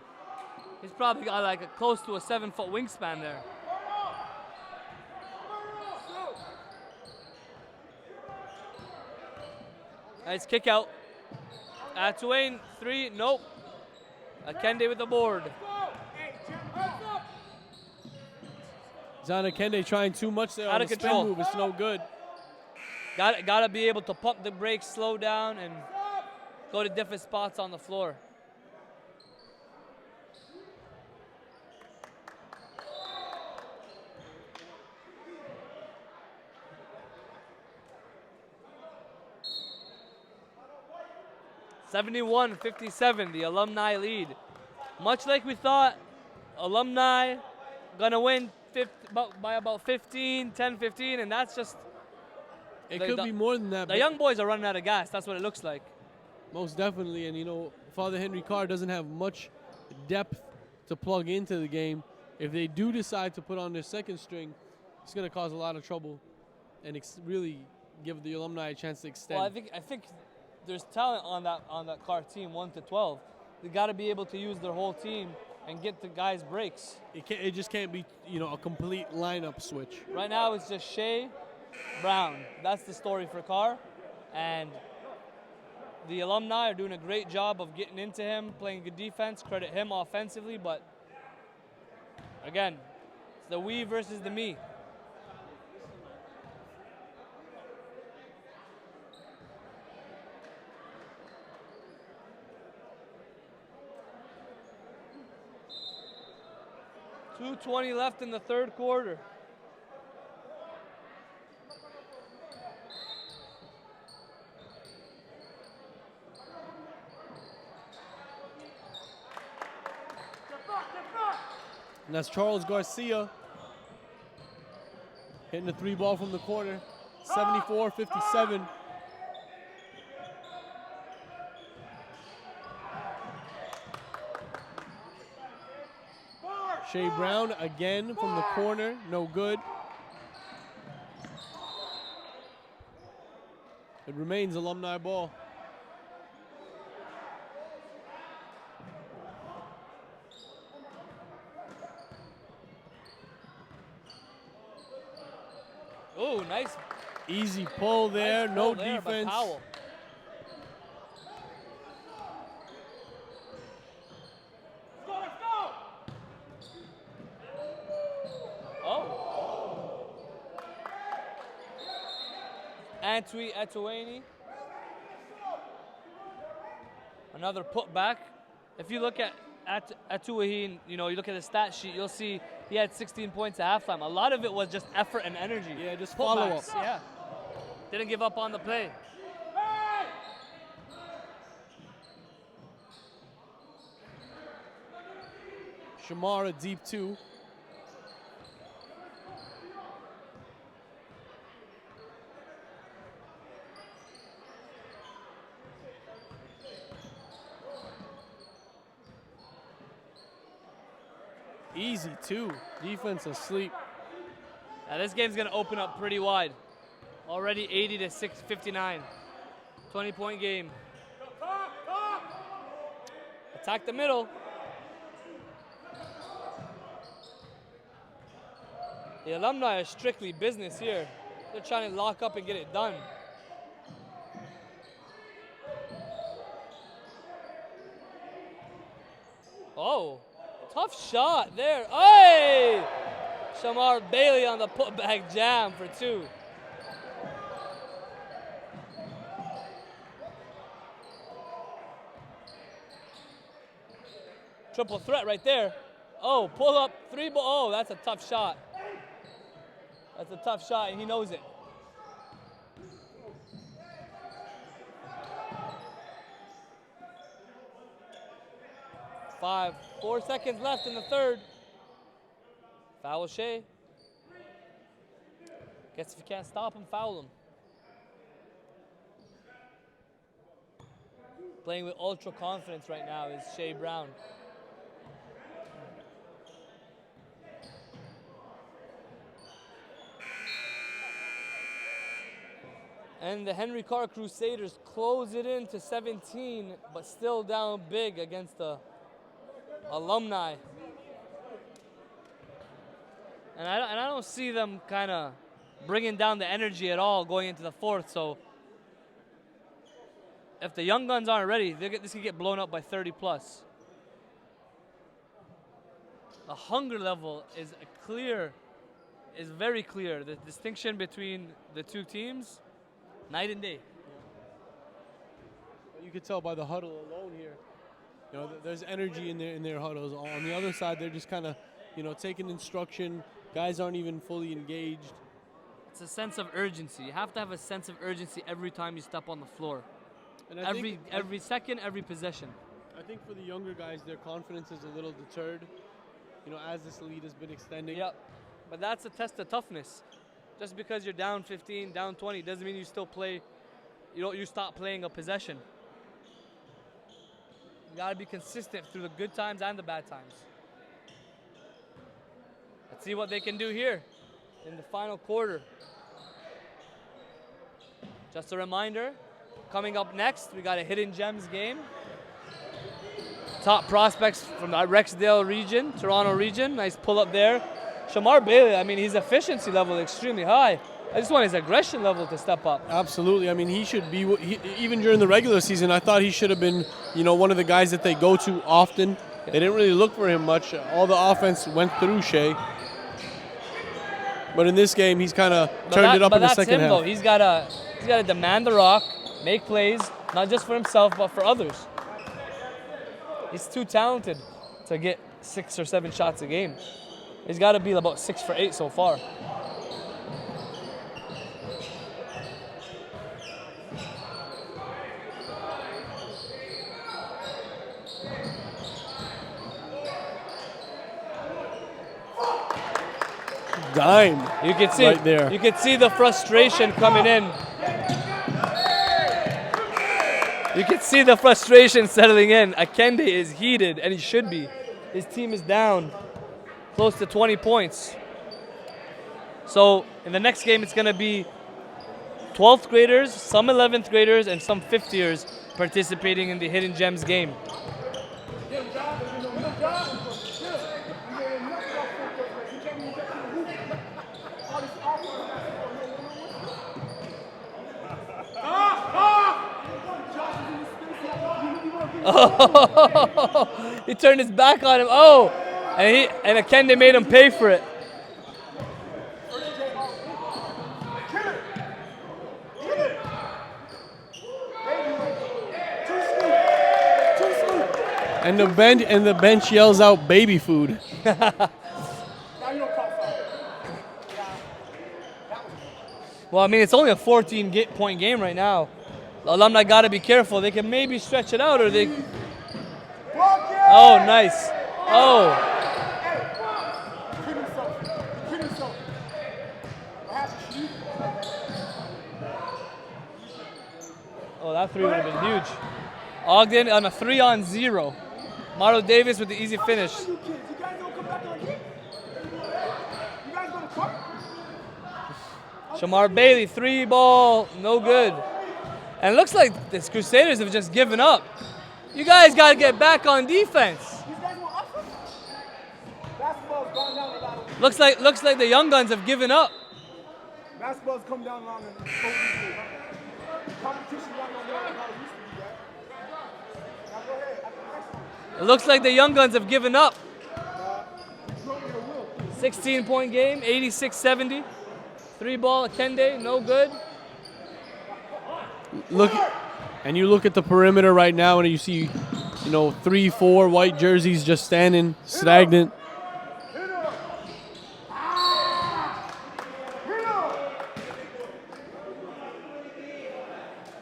He's probably got like close to a 7-foot wingspan there. Nice kick out. Atuane, 3, nope. Akende with the board.
John Akende trying too much there
Out
on
of
the
control.
spin move. It's no good.
Gotta be able to pump the brakes, slow down, and go to different spots on the floor. (71-57), the alumni lead. Much like we thought, alumni gonna win by about 15, 10-15, and that's just...
It could be more than that.
The young boys are running out of gas. That's what it looks like.
Most definitely. And, Father Henry Carr doesn't have much depth to plug into the game. If they do decide to put on their second string, it's going to cause a lot of trouble and really give the alumni a chance to extend.
Well, I think there's talent on that Carr team, 1 to 12. They got to be able to use their whole team and get the guys breaks.
It just can't be, a complete lineup switch.
Right now it's just Shea Brown. That's the story for Carr. And The alumni are doing a great job of getting into him, playing good defense, credit him offensively, but again, it's the we versus the me. .220 left in the third quarter.
And that's Charles Garcia hitting the 3 ball from the corner. 74-57. Shea Brown again from the corner, no good. It remains alumni ball.
Oh, nice.
Easy pull there,
Nice
no
pull there by
defense.
Powell. Oh. Antwi Atuani. Another putback. If you look at Atuahi, you look at the stat sheet, you'll see he had 16 points at halftime. A lot of it was just effort and energy.
Yeah, just follow up.
Putbacks, yeah. Didn't give up on the play.
Shamar a deep 2. Easy 2. Defense asleep.
Now this game's gonna open up pretty wide. Already 80 to 59. 20-point game. Attack the middle. The alumni are strictly business here. They're trying to lock up and get it done. Oh, tough shot there. Hey! Shamar Bailey on the putback jam for 2. Triple threat right there. Oh, pull up 3 ball. Oh, that's a tough shot. That's a tough shot, and he knows it. Four seconds left in the third. Foul Shea. Guess if you can't stop him, foul him. Playing with ultra confidence right now is Shea Brown. And the Henry Carr Crusaders close it in to 17, but still down big against the alumni. And I don't see them kind of bringing down the energy at all going into the fourth. So if the young guns aren't ready, this could get blown up by 30 plus. The hunger level is very clear. The distinction between the two teams, night and day.
You could tell by the huddle alone here. There's energy in their huddles. On the other side, they're just kind of, taking instruction. Guys aren't even fully engaged.
It's a sense of urgency. You have to have a sense of urgency every time you step on the floor.
And
every second, every possession.
I think for the younger guys, their confidence is a little deterred, as this lead has been extending.
Yep, but that's a test of toughness. Just because you're down 15, down 20, doesn't mean you still play, you stop playing a possession. You gotta be consistent through the good times and the bad times. Let's see what they can do here in the final quarter. Just a reminder, coming up next, we got a Hidden Gems game. Top prospects from the Rexdale region, Toronto region. Nice pull up there. Shamar Bailey, his efficiency level is extremely high. I just want his aggression level to step up.
Absolutely. I mean, he should be, even during the regular season, I thought he should have been, one of the guys that they go to often. They didn't really look for him much. All the offense went through Shea. But in this game, he's kind of turned it up in the second half.
Though. He's got to demand the rock, make plays, not just for himself, but for others. He's too talented to get 6 or 7 shots a game. He's got to be about 6 for 8 so far.
Dime.
You can see
right there.
You can see the frustration coming in. You can see the frustration settling in. Akende is heated, and he should be. His team is down close to 20 points. So in the next game, it's going to be 12th graders, some 11th graders, and some 5th years participating in the Hidden Gems game. Oh, he turned his back on him. Oh, and Akende made him pay for it.
And the bench yells out baby food.
Well, I mean, it's only a 14-point game right now. The Alumni got to be careful. They can maybe stretch it out, or they. Oh, nice. Oh. Oh, that 3 would have been huge. Ogden on a 3-on-0. Marlo Davis with the easy finish. Shamar Bailey, 3-ball, no good. And it looks like the Crusaders have just given up. You guys got to get back on defense. Looks like the Young Guns have given up.
Basketball's come down long and competition not gonna go how it used to be.
It looks like the Young Guns have given up. 16-point game, 86-70. 3-ball, Akende, no good.
You look at the perimeter right now, and you see, 3, 4 white jerseys just standing stagnant.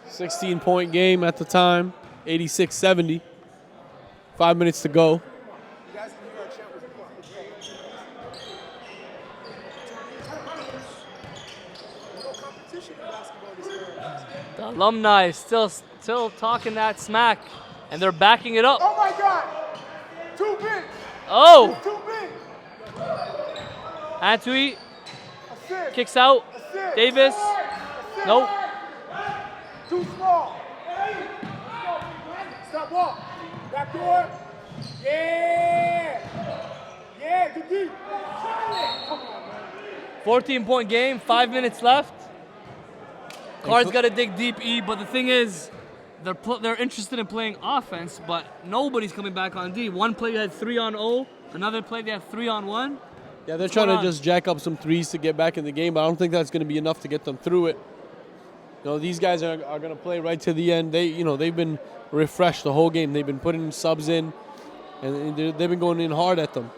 $16-point game at the time, 86-70. 5 minutes to go.
The Alumni still talking that smack, and they're backing it up.
Oh my God! Too big!
Oh!
Too big!
Antwi
Assist.
kicks out.
Assist.
Davis.
Assist.
Nope.
Too small. Stop walk. Back door. Yeah! Yeah, good deep. Come on, man.
14-point game, 5 minutes left. Card's got to dig deep, E, but the thing is, they're interested in playing offense, but nobody's coming back on D. One play had 3-on-0, another play they had 3-on-1.
Yeah, they're trying to just jack up some threes to get back in the game, but I don't think that's going to be enough to get them through it. These guys are going to play right to the end. They've been refreshed the whole game. They've been putting subs in, and they've been going in hard at them.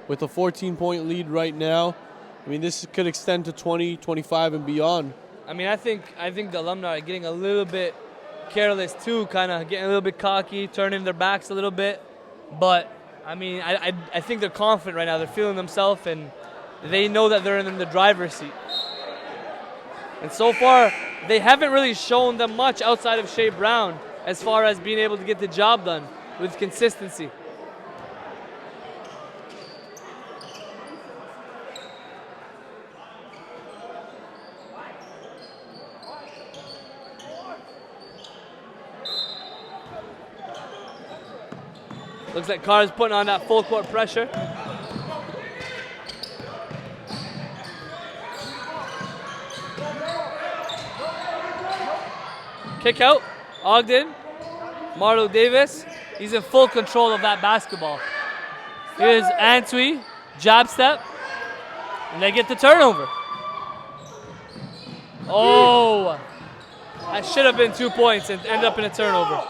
With a 14-point lead right now, I mean, this could extend to 20, 25, and beyond.
I mean, I think the Alumni are getting a little bit careless too, kind of getting a little bit cocky, turning their backs a little bit. But I mean, I think they're confident right now. They're feeling themselves, and they know that they're in the driver's seat. And so far, they haven't really shown them much outside of Shea Brown as far as being able to get the job done with consistency. Looks like Carr's putting on that full court pressure. Kick out. Ogden. Marlo Davis. He's in full control of that basketball. Here's Antwi. Jab step. And they get the turnover. Oh. That should have been 2 points and ended up in a turnover.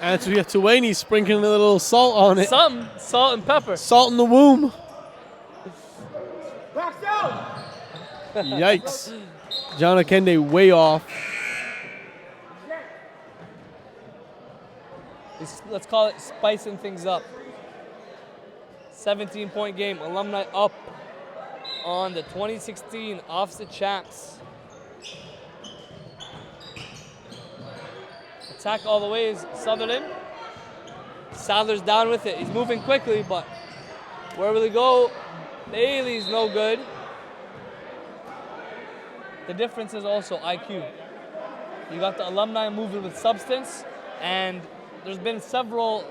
Antwi Tuwani sprinkling a little salt on it.
Something. Salt and pepper.
Salt in the womb. Yikes. John Akende way off.
Let's call it spicing things up. 17-point game. Alumni up on the 2016 Offset Champs. Attack all the ways, Sutherland. Sadler's down with it. He's moving quickly, but where will he go? Bailey's no good. The difference is also IQ. You got the alumni moving with substance, and there's been several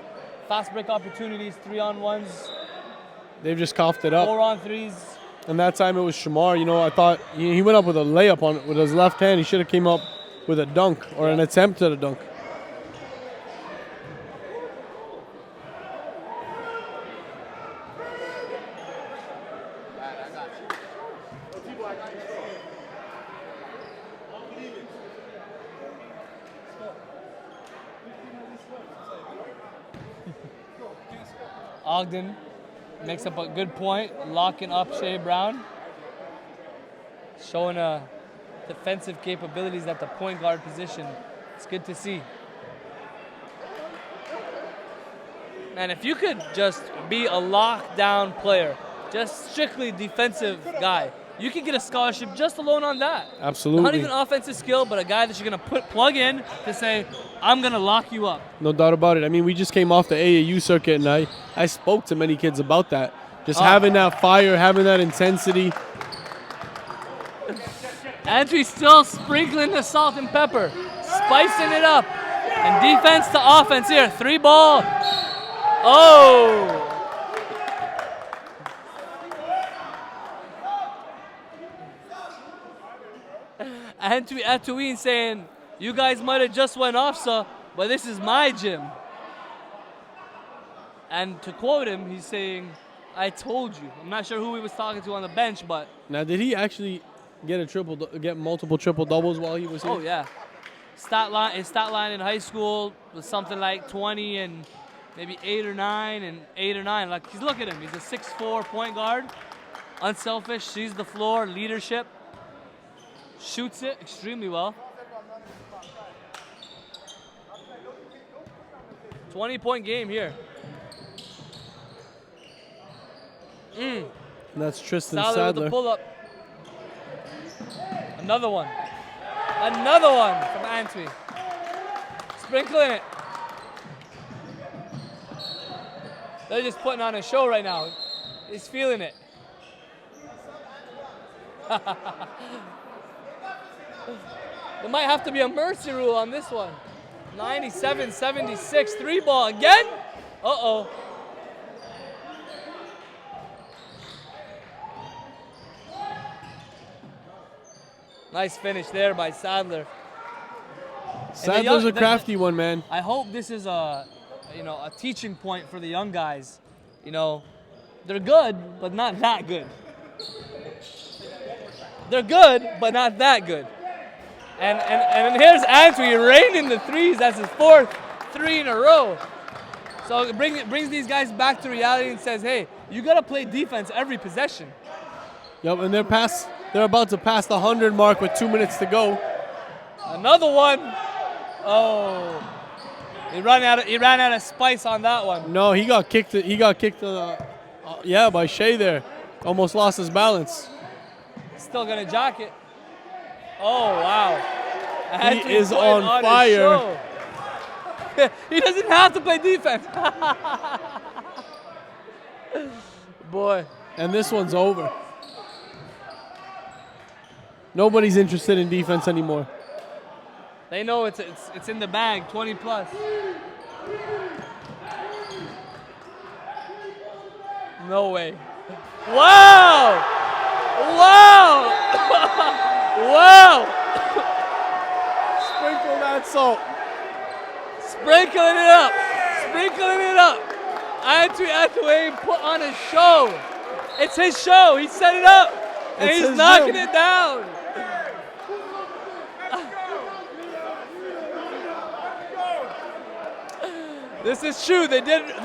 fast break opportunities, 3-on-1s.
They've just coughed it up.
4-on-3s.
And that time it was Shamar. You know, I thought he went up with a layup on it with his left hand. He should have came up with a dunk or an attempt at a dunk.
Ogden makes up a good point, locking up Shea Brown, showing defensive capabilities at the point guard position. It's good to see. Man, if you could just be a lockdown player, just strictly defensive guy, you could get a scholarship just alone on that.
Absolutely.
Not even offensive skill, but a guy that you're going to plug in to say, I'm going to lock you up.
No doubt about it. I mean, we just came off the AAU circuit, and I spoke to many kids about that. Just having that fire, having that intensity.
Antwi still sprinkling the salt and pepper, spicing it up. And defense to offense here. 3-ball. Oh! Antwi Atuin saying, you guys might have just went off, sir, but this is my gym. And to quote him, he's saying, I told you. I'm not sure who he was talking to on the bench, but...
Now, did he actually get multiple triple doubles while he was here?
Oh, yeah. His stat line in high school was something like 20 and maybe 8 or 9 and 8 or 9. Like, look at him. He's a 6'4" point guard. Unselfish, sees the floor, leadership. Shoots it extremely well. 20-point game here.
And that's Tristan
Sadler with the
Sadler.
pull-up. Another one. Another one from Antwi. Sprinkling it. They're just putting on a show right now. He's feeling it. There might have to be a mercy rule on this one. 97-76, 3-ball again? Uh-oh. Nice finish there by Sadler.
Sadler's a crafty one, man.
I hope this is a teaching point for the young guys. You know, they're good, but not that good. They're good, but not that good. And here's Antwi raining the threes. That's his 4th 3 in a row. So it brings these guys back to reality and says, hey, you got to play defense every possession.
Yep, and they're about to pass the 100 mark with 2 minutes to go.
Another one. Oh. He ran out of spice on that one.
No, he got kicked. By Shea there. Almost lost his balance.
Still gonna jack it. Oh wow!
He is on fire.
He doesn't have to play defense. Boy.
And this one's over. Nobody's interested in defense anymore.
They know it's in the bag, 20 plus. No way. Wow! Wow! Wow!
Sprinkle that salt.
Sprinkling it up. Sprinkling it up. Antwi Atuane put on a show. It's his show. He set it up. And
It's
he's
his
knocking
gym.
it down. This is true. They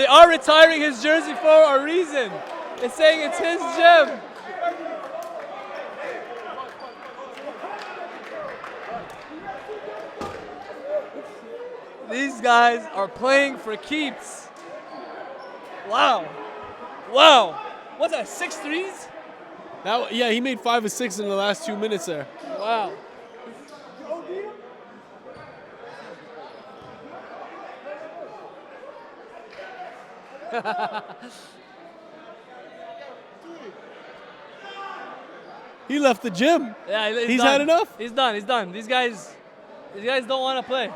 are retiring his jersey for a reason. It's saying it's his gym. These guys are playing for keeps. Wow. Wow. What's that, 6 threes?
Yeah, he made 5 or 6 in the last 2 minutes there.
Wow.
He left the gym.
Yeah,
He's
done.
had enough.
He's done. He's done. These guys don't want to play.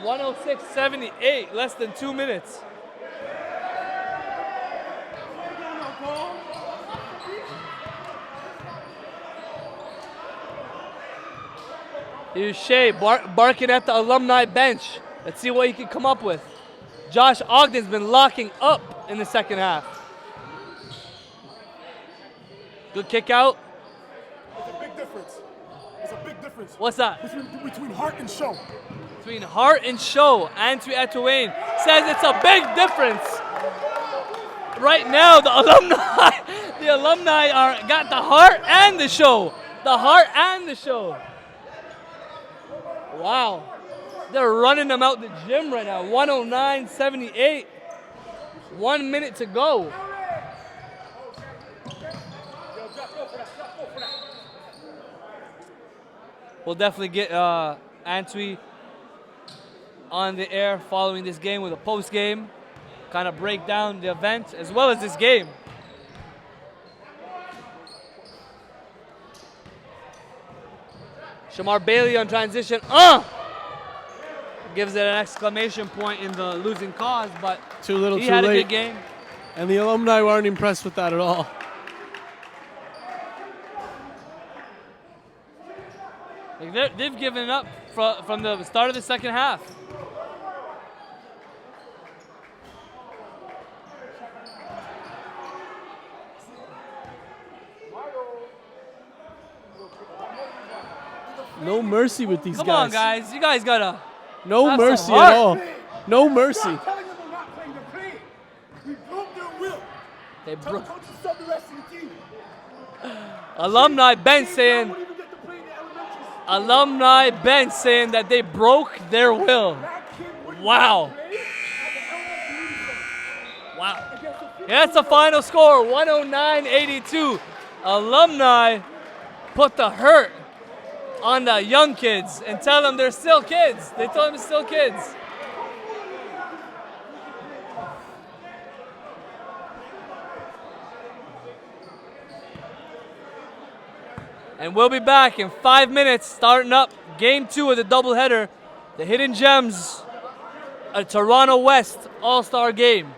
106-78, less than 2 minutes. Here's Shea barking at the alumni bench. Let's see what he can come up with. Josh Ogden's been locking up in the second half. Good kick out.
It's a big difference. It's a big difference.
What's that?
Between heart and show.
Between heart and show. Antwi Atuane says it's a big difference. Right now, the alumni got the heart and the show. The heart and the show. Wow. They're running them out the gym right now. 109-78. 1 minute to go. We'll definitely get Antwi on the air following this game with a post game. Kind of break down the event as well as this game. Shamar Bailey on transition. Gives it an exclamation point in the losing cause, but
Too little,
he
too
had
late.
a good game.
And the alumni weren't impressed with that at all.
Like they've given up from the start of the second half.
No mercy with these
Come
guys.
on, guys. You guys gotta.
No
Have some
mercy
heart.
at all. No mercy.
Telling them they're not playing, they're playing. We broke their will.
They
Tell
bro-
the coaches to sub the rest of the team.
Alumni bench saying.
Won't even get to play in the elementaries.
Alumni bench saying that they broke their will.
That kid wouldn't
Wow.
play at the elementary level.
Wow.
Against the
Yeah, that's the final score, 109-82. Alumni put the hurt on the young kids and tell them they're still kids. They told them they're still kids. And we'll be back in 5 minutes, starting up game 2 of the doubleheader, the Hidden Gems, a Toronto West All-Star game.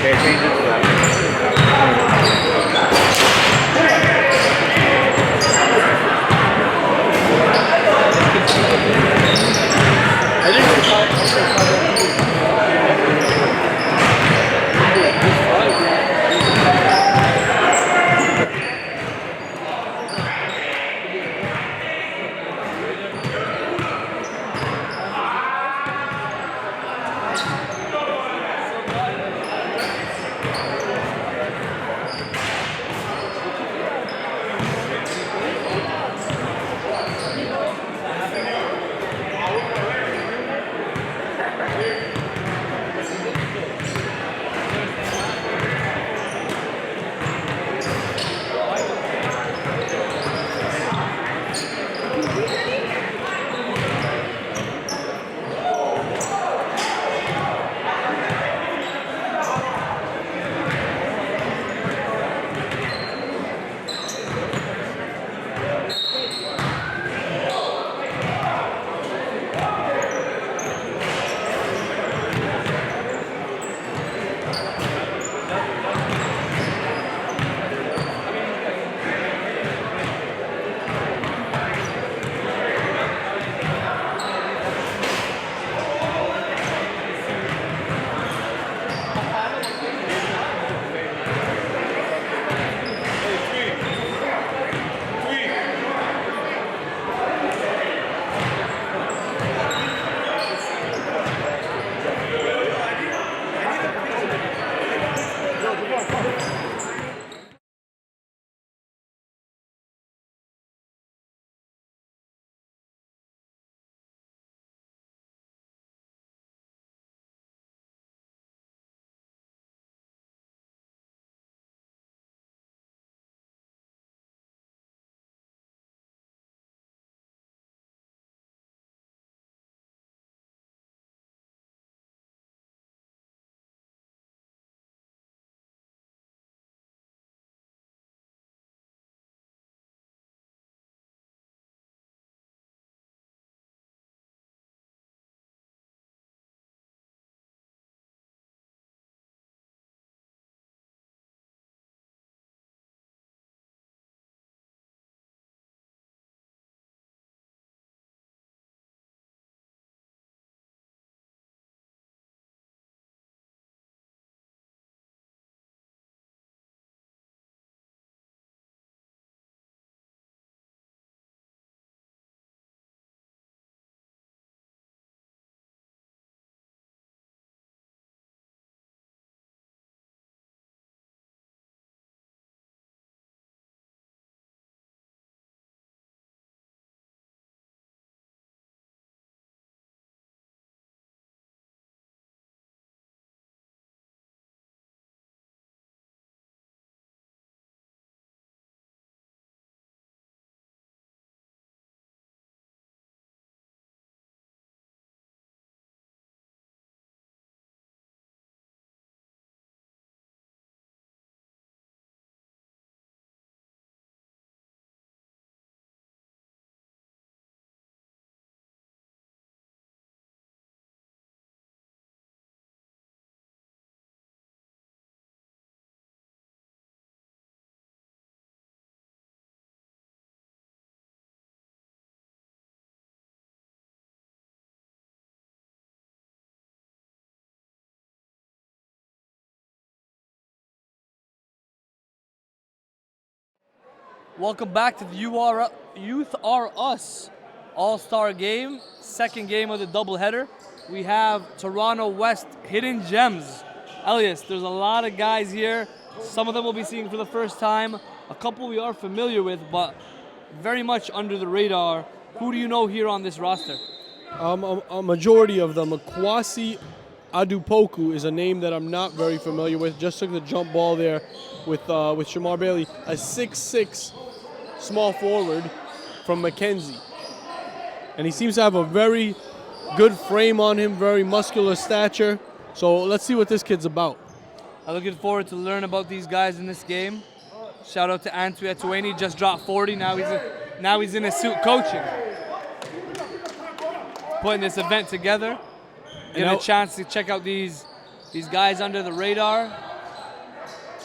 Pay attention to that.
Welcome back to the Youth Are Us All-Star Game, second game of the doubleheader. We have Toronto West Hidden Gems. Elias, there's a lot of guys here. Some of them we'll be seeing for the first time. A couple we are familiar with, but very much under the radar. Who do you know here on this roster?
A majority of them. Kwasi Adupoku is a name that I'm not very familiar with. Just took the jump ball there with Shamar Bailey, a 6'6" small forward from Mackenzie. And he seems to have a very good frame on him, very muscular stature. So let's see what this kid's about.
I'm looking forward to learn about these guys in this game. Shout out to Antwi Atueni, just dropped 40. Now he's in a suit coaching. Putting this event together. Getting a chance to check out these guys under the radar.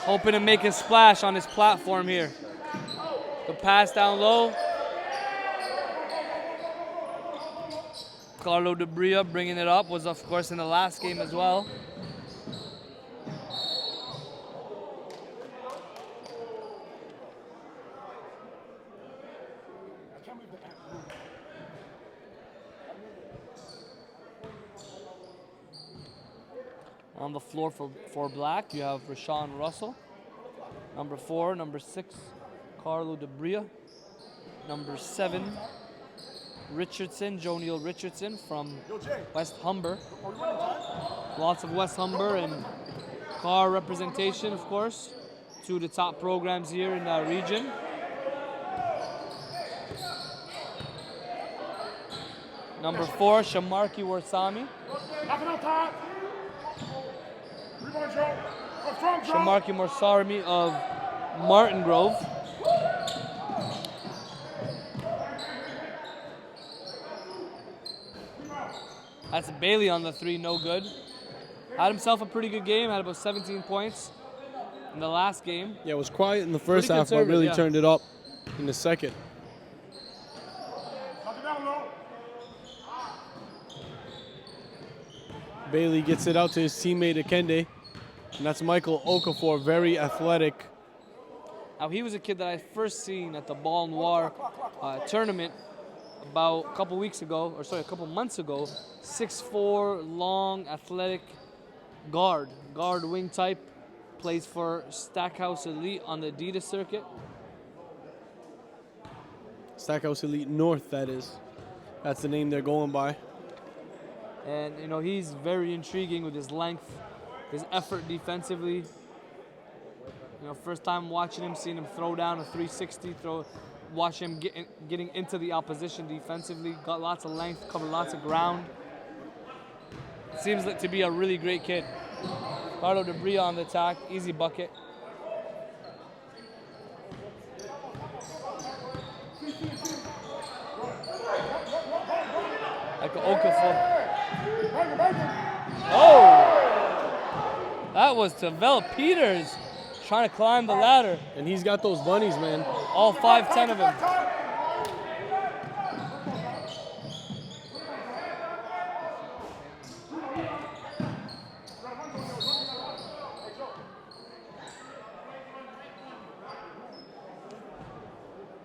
hoping to make a splash on his platform here. The pass down low. Carlo Debria bringing it up, was of course in the last game as well. On the floor for Black, you have Rashawn Russell. Number 4, number 6, Carlo Debria. Number 7, Richardson, Joniel Richardson from West Humber. Lots of West Humber and car representation, of course. 2 of the top programs here in that region. Number 4, Shamarki Warsami. Shamarki Morsarmi of Martin Grove. That's Bailey on the 3, no good. Had himself a pretty good game, had about 17 points in the last game.
Yeah, it was quiet in the first
Pretty
half, but really
conservative, yeah.
turned it up in the second. Bailey gets it out to his teammate Akende, and that's Michael Okafor, very athletic.
Now he was a kid that I first seen at the Ball Noir tournament about a couple months ago. 6'4", long, athletic guard wing type. Plays for Stackhouse Elite on the Adidas circuit.
Stackhouse Elite North, that is. That's the name they're going by.
And you know, he's very intriguing with his length, his effort defensively. You know, first time watching him, seeing him throw down a 360 throw, watch him getting into the opposition defensively. Got lots of length, covered lots of ground. Seems like to be a really great kid. Carlo Debria on the attack, easy bucket. Like Okafor. Oh! That was Tavel Peters trying to climb the ladder.
And he's got those bunnies, man.
All 5'10" of him.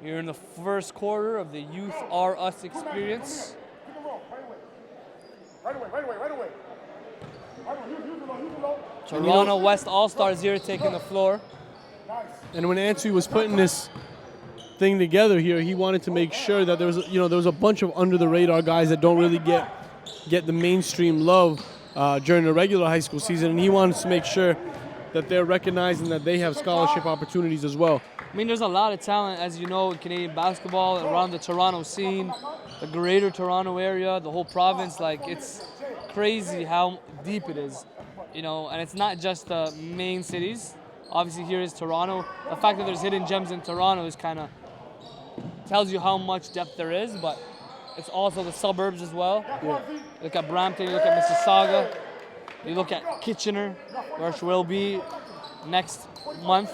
You're in the first quarter of the Youth Are Us experience.
Right away.
Toronto West All-Stars here taking the floor.
And when Ansui was putting this thing together here, he wanted to make sure that there was a bunch of under the radar guys that don't really get the mainstream love during the regular high school season, and he wanted to make sure that they're recognizing that they have scholarship opportunities as well.
I mean, there's a lot of talent, as you know, in Canadian basketball around the Toronto scene, the greater Toronto area, the whole province. Like, it's crazy how deep it is, you know, and it's not just the main cities. Obviously, here is Toronto. The fact that there's hidden gems in Toronto is kind of tells you how much depth there is, but it's also the suburbs as well.
Yeah.
Look at Brampton, you look at Mississauga, you look at Kitchener, which will be next month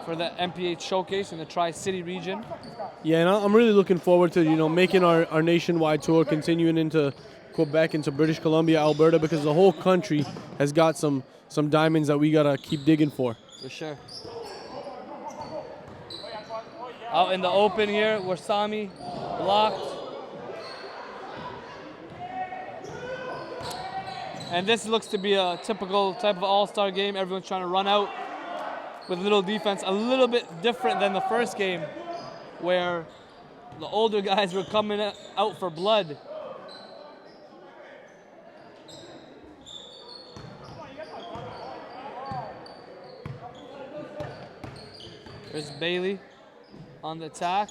for the NPH showcase in the Tri-City region.
Yeah, and I'm really looking forward to making our nationwide tour, continuing into Quebec, into British Columbia, Alberta, because the whole country has got some diamonds that we gotta keep digging for.
For sure. Out in the open here, Warsami blocked. And this looks to be a typical type of all-star game. Everyone's trying to run out with little defense, a little bit different than the first game where the older guys were coming out for blood. There's Bailey on the attack.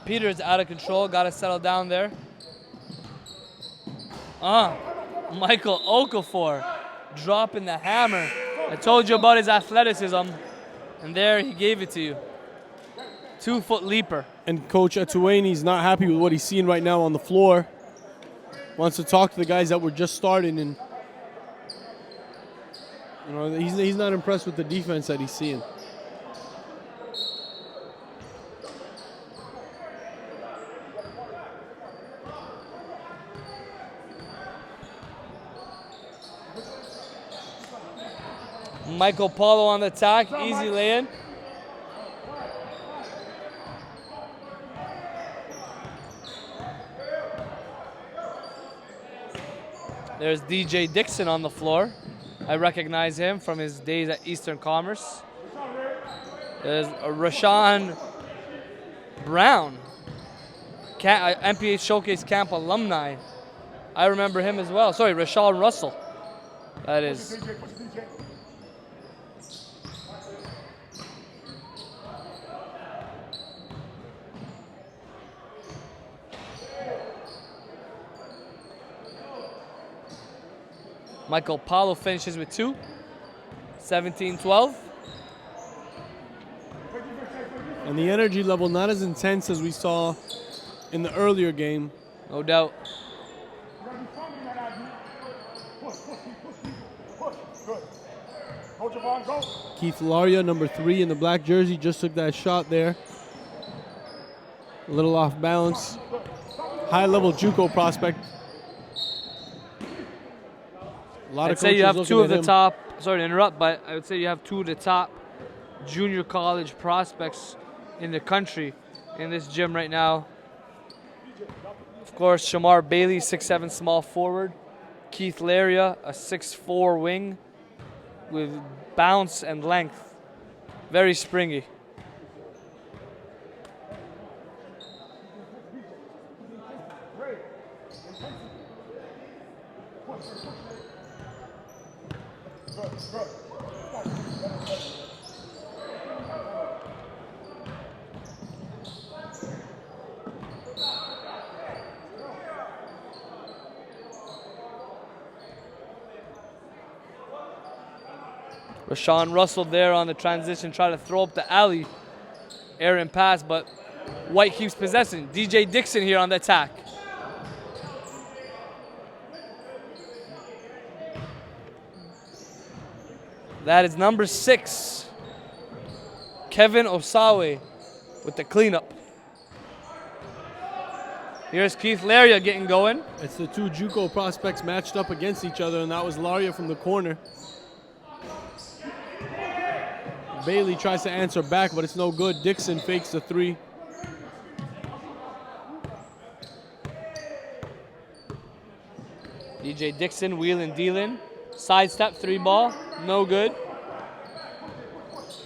Peter's out of control, got to settle down there. Michael Okafor dropping the hammer. I told you about his athleticism, and there he gave it to you. 2-foot leaper.
And Coach Atuani's not happy with what he's seeing right now on the floor. wants to talk to the guys that were just starting, and you know, he's not impressed with the defense that he's seeing.
Michael Paulo on the attack, easy lay-in. There's DJ Dixon on the floor. I recognize him from his days at Eastern Commerce. There's Rashawn Brown, NPH Showcase Camp alumni. I remember him as well. Sorry, Rashawn Russell. That is. Michael Paulo finishes with 2. 17-12.
And the energy level not as intense as we saw in the earlier game.
No doubt.
Keith Laria, number 3 in the black jersey, just took that shot there. A little off balance. High-level JUCO prospect.
I'd say you have 2 of the top, sorry to interrupt, but I would say you have 2 of the top junior college prospects in the country in this gym right now. Of course, Shamar Bailey, 6'7" small forward. Keith Laria, a 6'4" wing with bounce and length. Very springy. Rashawn Russell there on the transition, try to throw up the alley. Aaron pass, but White keeps possessing. DJ Dixon here on the attack. That is number 6, Kevin Osawe with the cleanup. Here's Keith Laria getting going.
It's the 2 JUCO prospects matched up against each other, and that was Laria from the corner. Bailey tries to answer back, but it's no good. Dixon fakes the 3.
DJ Dixon wheeling, dealing. Sidestep 3 ball, no good.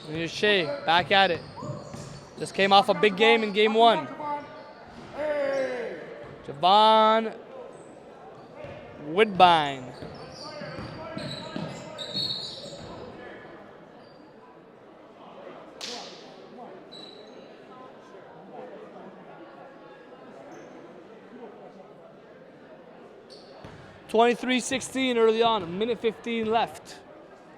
And here's Shea, back at it. Just came off a big game in game 1. Javon Woodbine. (23-16) early on, a minute 15 left.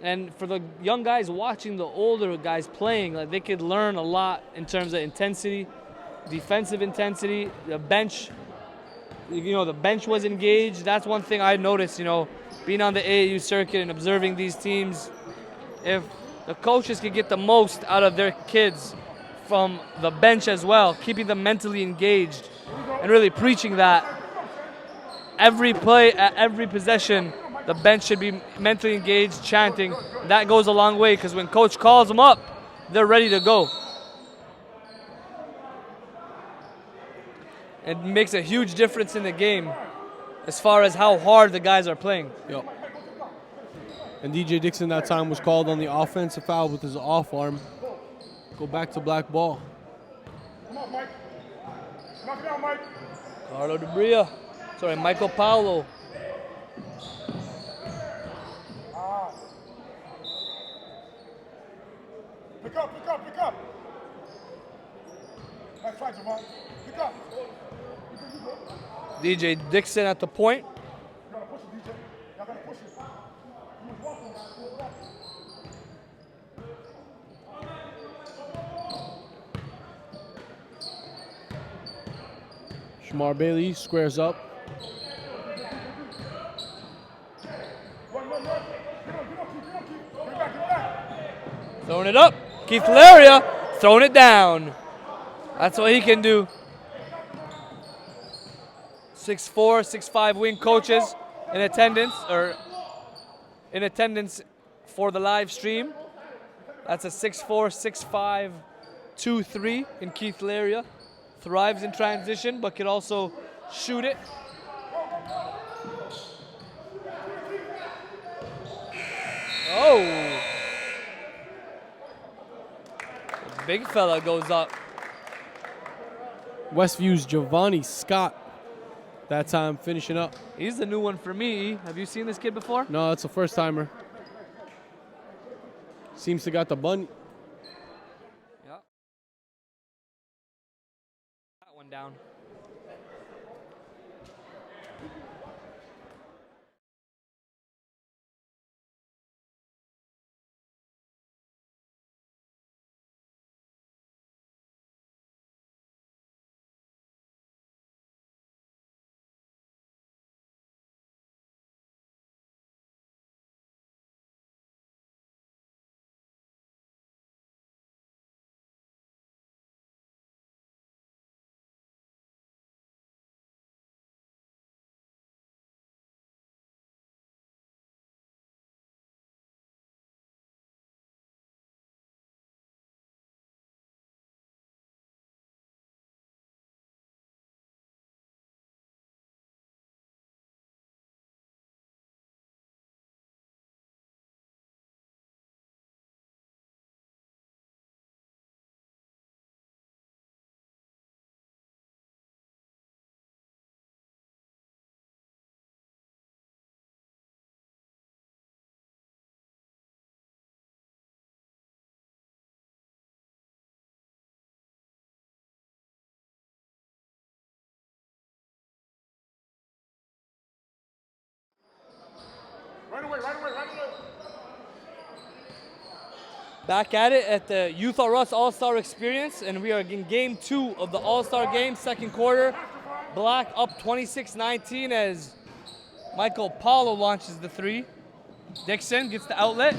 And for the young guys watching the older guys playing, like, they could learn a lot in terms of intensity, defensive intensity. The bench, the bench was engaged. That's one thing I noticed, being on the AAU circuit and observing these teams. If the coaches could get the most out of their kids from the bench as well, keeping them mentally engaged and really preaching that every play, at every possession, the bench should be mentally engaged, chanting. That goes a long way, because when coach calls them up, they're ready to go. It makes a huge difference in the game as far as how hard the guys are playing.
Yep. And DJ Dixon that time was called on the offensive foul with his off arm. Go back to black ball.
Come on, Mike. Knock it out, Mike.
Carlo Debria. Sorry, Michael Paulo.
Pick up, pick up, pick up. Nice try, Javon. Pick up.
DJ Dixon at the point.
You gotta push it, DJ. Y'all gotta push it. You was walking.
Shamar Bailey squares up.
Throwing it up. Keith Laria throwing it down. That's what he can do. 6'4", 6'5" wing coaches in attendance for the live stream. That's a 6'4", 6'5", 2-3 in Keith Laria. Thrives in transition, but can also shoot it. Oh! The big fella goes up.
Westview's Giovanni Scott. That time finishing up.
He's the new one for me. Have you seen this kid before?
No, it's a first timer. Seems to got the bun.
Yeah. That one down. Back at it at the Youth R Us All-Star Experience, and we are in game 2 of the All-Star game, second quarter. Black up 26-19 as Michael Paulo launches the 3. Dixon gets the outlet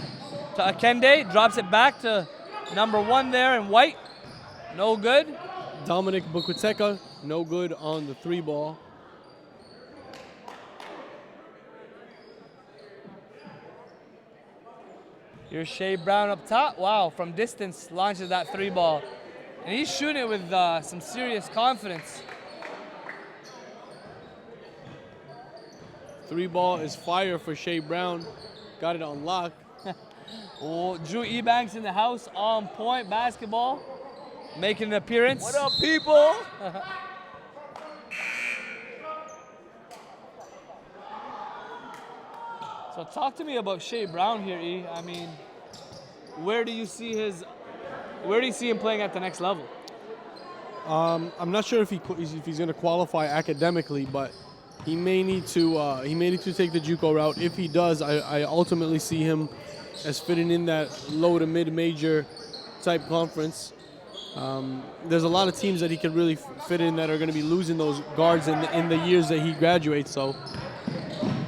to Akende, drops it back to number 1 there in white. No good.
Dominic Bukwateka, no good on the 3 ball.
Here's Shea Brown up top. Wow, from distance launches that 3 ball. And he's shooting it with some serious confidence.
3 ball is fire for Shea Brown. Got it on lock.
Oh, Drew Ebanks in the house, on point basketball, making an appearance.
What up, people?
So talk to me about Shea Brown here, E. I mean, where do you see him playing at the next level?
I'm not sure if he's going to qualify academically, but he may need to take the JUCO route. If he does, I ultimately see him as fitting in that low to mid major type conference. There's a lot of teams that he could really fit in that are going to be losing those guards in the years that he graduates. So,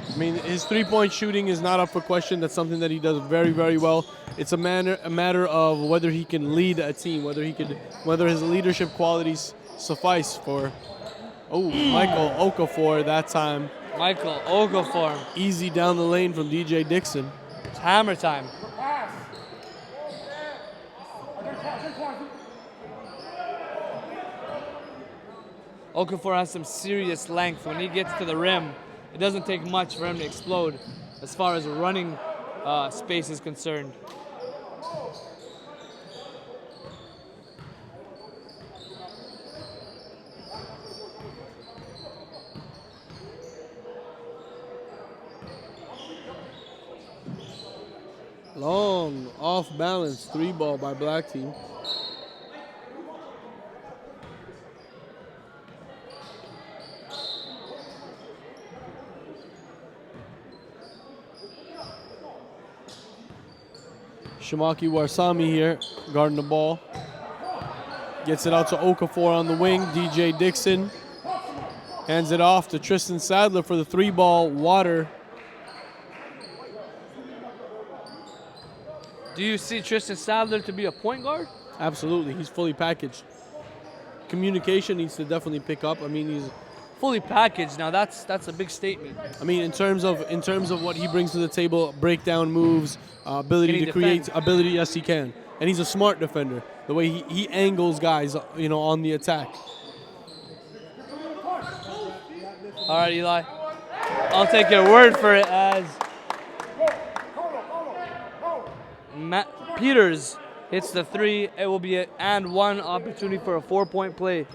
I mean, his 3-point shooting is not up for question. That's something that he does very, very well. It's a matter of whether he can lead a team, whether his leadership qualities suffice for. Oh, Michael Okafor that time.
Michael Okafor.
Easy down the lane from DJ Dixon.
It's hammer time. Okafor has some serious length. When he gets to the rim, it doesn't take much for him to explode as far as running space is concerned.
Long, off-balance 3-ball by black team. Shamaki Warsami here, guarding the ball. Gets it out to Okafor on the wing. DJ Dixon hands it off to Tristan Sadler for the 3-ball. Water.
Do you see Tristan Sadler to be a point guard?
Absolutely, he's fully packaged. Communication needs to definitely pick up. I mean, he's.
Fully packaged. Now that's a big statement.
I mean, in terms of what he brings to the table, breakdown moves, ability to create, ability. Yes, he can, and he's a smart defender. The way he angles guys, on the attack.
All right, Eli. I'll take your word for it as Matt Peters hits the three. It will be an and one opportunity for a 4-point play.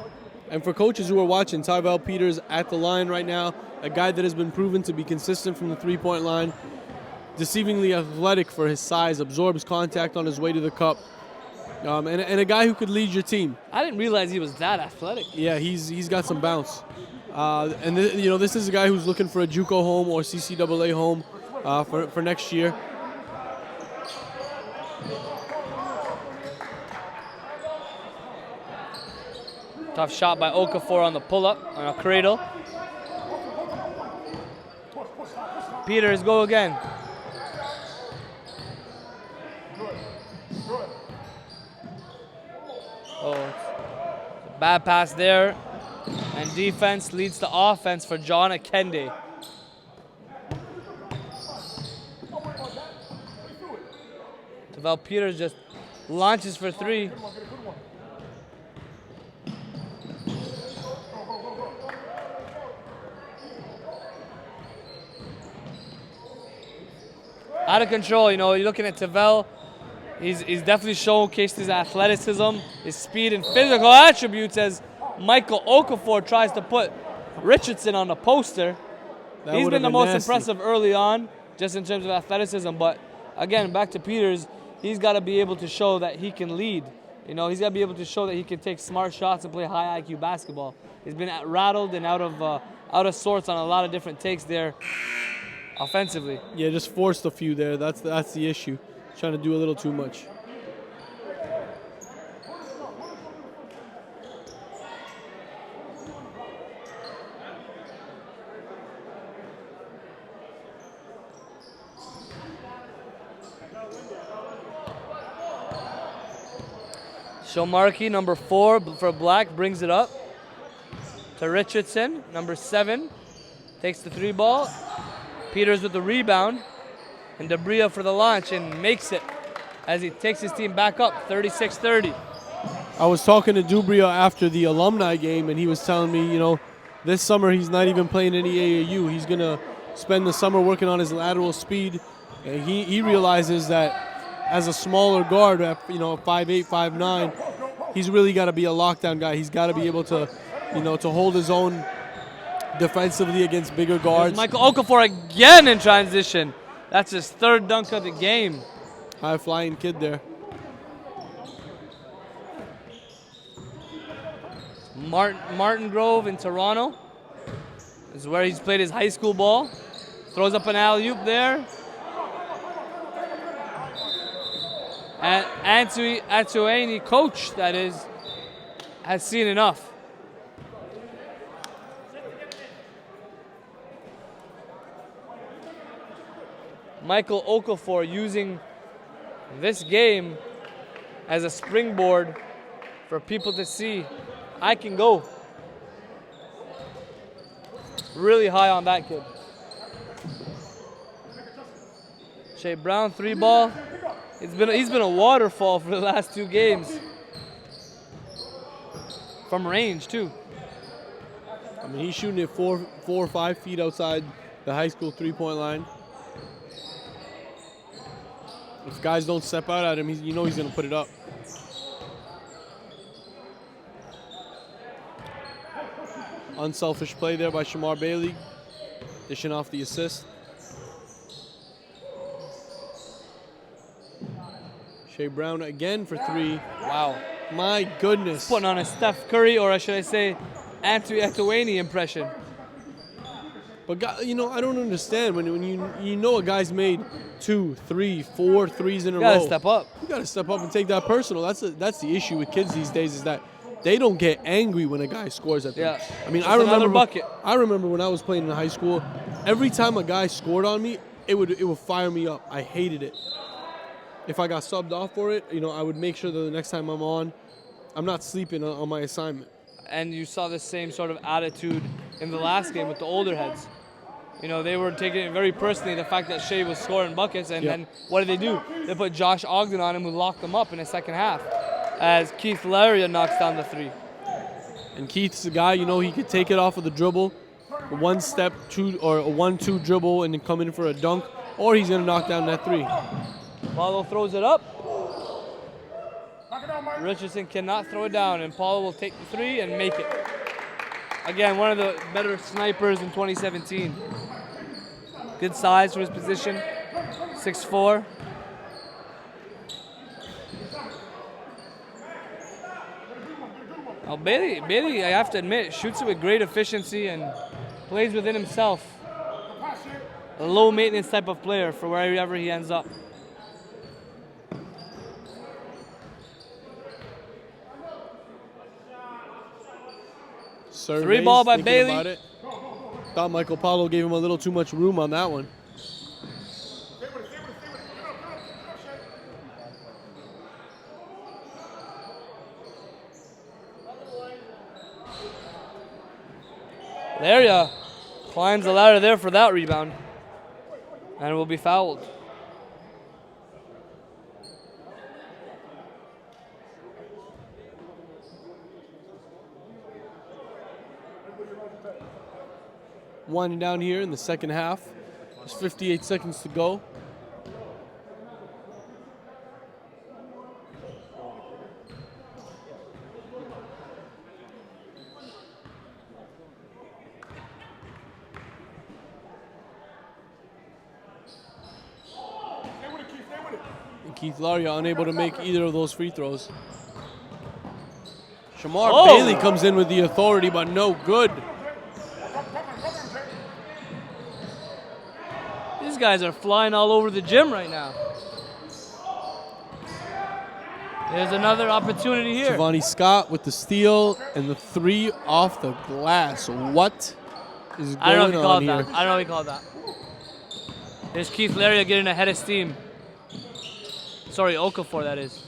And for coaches who are watching, Tyrell Peters at the line right now, a guy that has been proven to be consistent from the three-point line, deceivingly athletic for his size, absorbs contact on his way to the cup, and a guy who could lead your team.
I didn't realize he was that athletic.
Yeah, he's got some bounce. This is a guy who's looking for a JUCO home or CCAA home for next year.
Tough shot by Okafor on the pull-up, on a cradle. Peters, go again. Oh, it's a bad pass there. And defense leads to offense for John Akende. Tyrell Peters just launches for three. Out of control, you're looking at Tyrell. He's definitely showcased his athleticism, his speed, and physical attributes as Michael Okafor tries to put Richardson on the poster. He's been the most impressive early on, just in terms of athleticism. But again, back to Peters, he's got to be able to show that he can lead. He's got to be able to show that he can take smart shots and play high IQ basketball. He's been rattled and out of sorts on a lot of different takes there. Offensively.
Yeah, just forced a few there. That's the issue. Trying to do a little too much.
Shomarki, number 4 for Black, brings it up to Richardson, number 7. Takes the 3 ball. Peters with the rebound, and Dabria for the launch, and makes it as he takes his team back up, 36-30.
I was talking to Dubria after the alumni game, and he was telling me, this summer he's not even playing any AAU. He's going to spend the summer working on his lateral speed, and he realizes that as a smaller guard, at 5'8", 5'9", he's really got to be a lockdown guy. He's got to be able to, to hold his own defensively against bigger guards.
There's Michael Okafor again in transition. That's his 3rd dunk of the game.
High-flying kid there.
Martin Grove in Toronto. This is where he's played his high school ball. Throws up an alley-oop there. And Atuaini, coach, that is, has seen enough. Michael Okafor using this game as a springboard for people to see I can go. Really high on that kid. Shea Brown, 3 ball. He's been a waterfall for the last 2 games. From range too.
I mean, he's shooting it 4 or 5 feet outside the high school 3-point line. If guys don't step out at him, he's going to put it up. Unselfish play there by Shamar Bailey, dishing off the assist. Shea Brown again for 3.
Wow.
My goodness.
Putting on a Steph Curry, or should I say, Atuaini impression.
But I don't understand when a guy's made 2, 3, 4 threes in a row.
You gotta step up.
You gotta step up and take that personal. That's the issue with kids these days, is that they don't get angry when a guy scores at them.
Yeah.
I mean,
I
remember when I was playing in high school, every time a guy scored on me, it would fire me up. I hated it. if I got subbed off for it, I would make sure that the next time I'm on, I'm not sleeping on my assignment.
And you saw the same sort of attitude in the last game with the older heads. They were taking it very personally, the fact that Shea was scoring buckets, and then what did they do? They put Josh Ogden on him, who locked them up in the second half, as Keith Laria knocks down the three.
And Keith's a guy, he could take it off of the dribble, a 1-step, or a 1-2 dribble, and then come in for a dunk, or he's going to knock down that three.
Paulo throws it up. Richardson cannot throw it down, and Paulo will take the three and make it. Again, one of the better snipers in 2017. Good size for his position, 6'4". Now Bailey, I have to admit, shoots it with great efficiency and plays within himself. A low maintenance type of player for wherever he ends up.
Surveys,
3 ball by
thinking
Bailey.
about it. Thought Michael Paulo gave him a little too much room on that one.
Laria climbs the ladder there for that rebound and will be fouled.
Winding down here in the second half. There's 58 seconds to go. And Keith Laria unable to make either of those free throws. Shamar Bailey comes in with the authority, but no good.
These guys are flying all over the gym right now. There's another opportunity here.
Giovanni Scott with the steal and the three off the glass. What is going on here?
I don't know if he called that. There's Keith Laria getting ahead of steam. Sorry, Okafor, that is.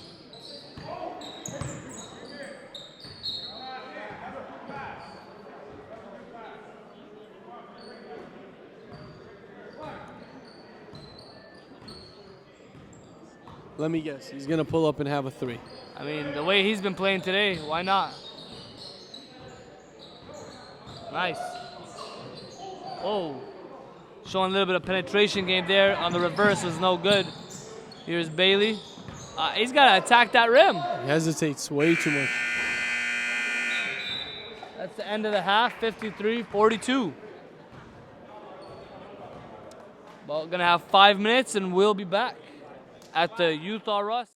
Let me guess. He's going to pull up and have a three.
I mean, the way he's been playing today, why not? Nice. Oh. Showing a little bit of penetration game there. On the reverse was no good. Here's Bailey. He's got to attack that rim.
He hesitates way too much.
That's the end of the half, 53-42. Well, gonna have 5 minutes and we'll be back at the Youth R Us.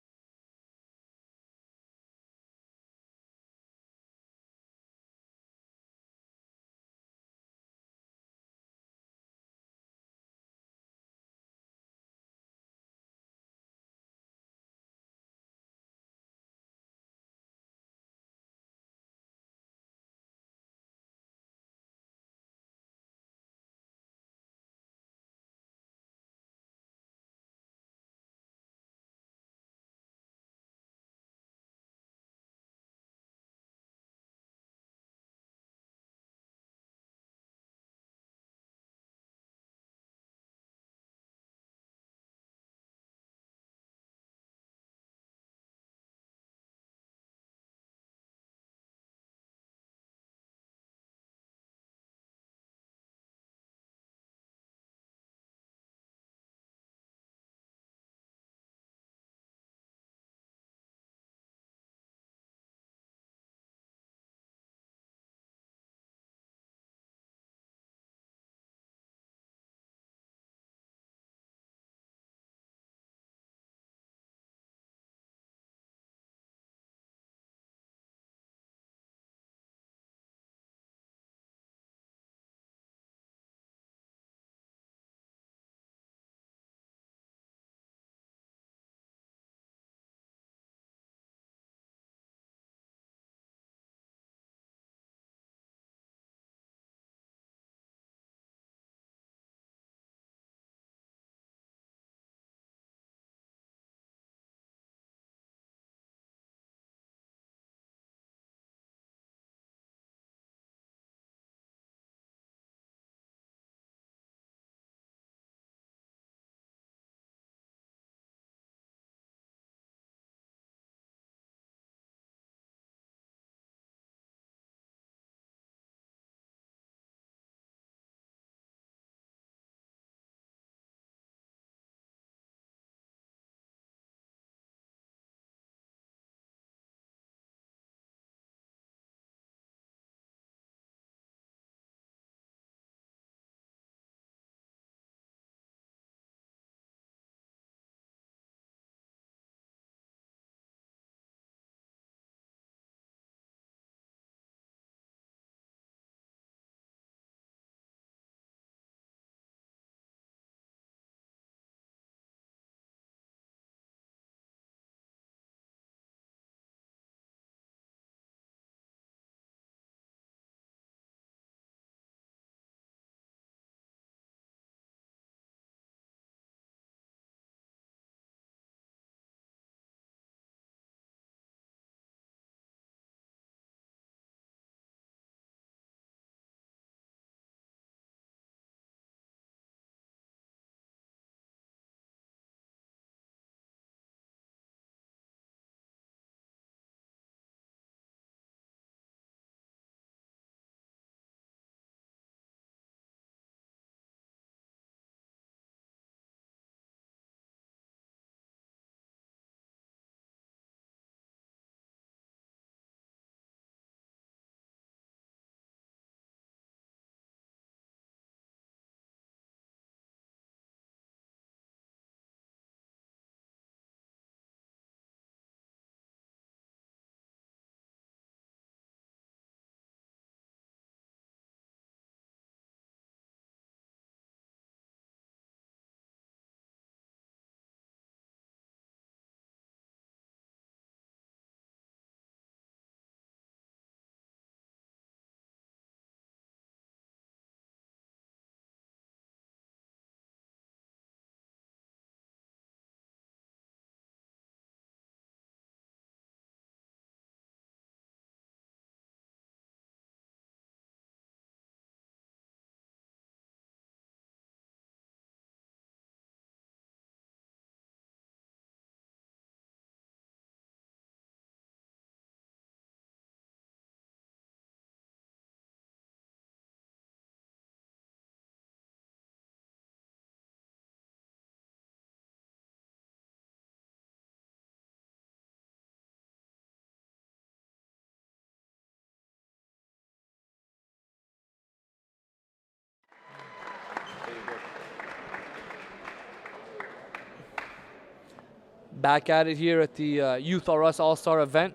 back at it here at the Youth R Us All-Star event.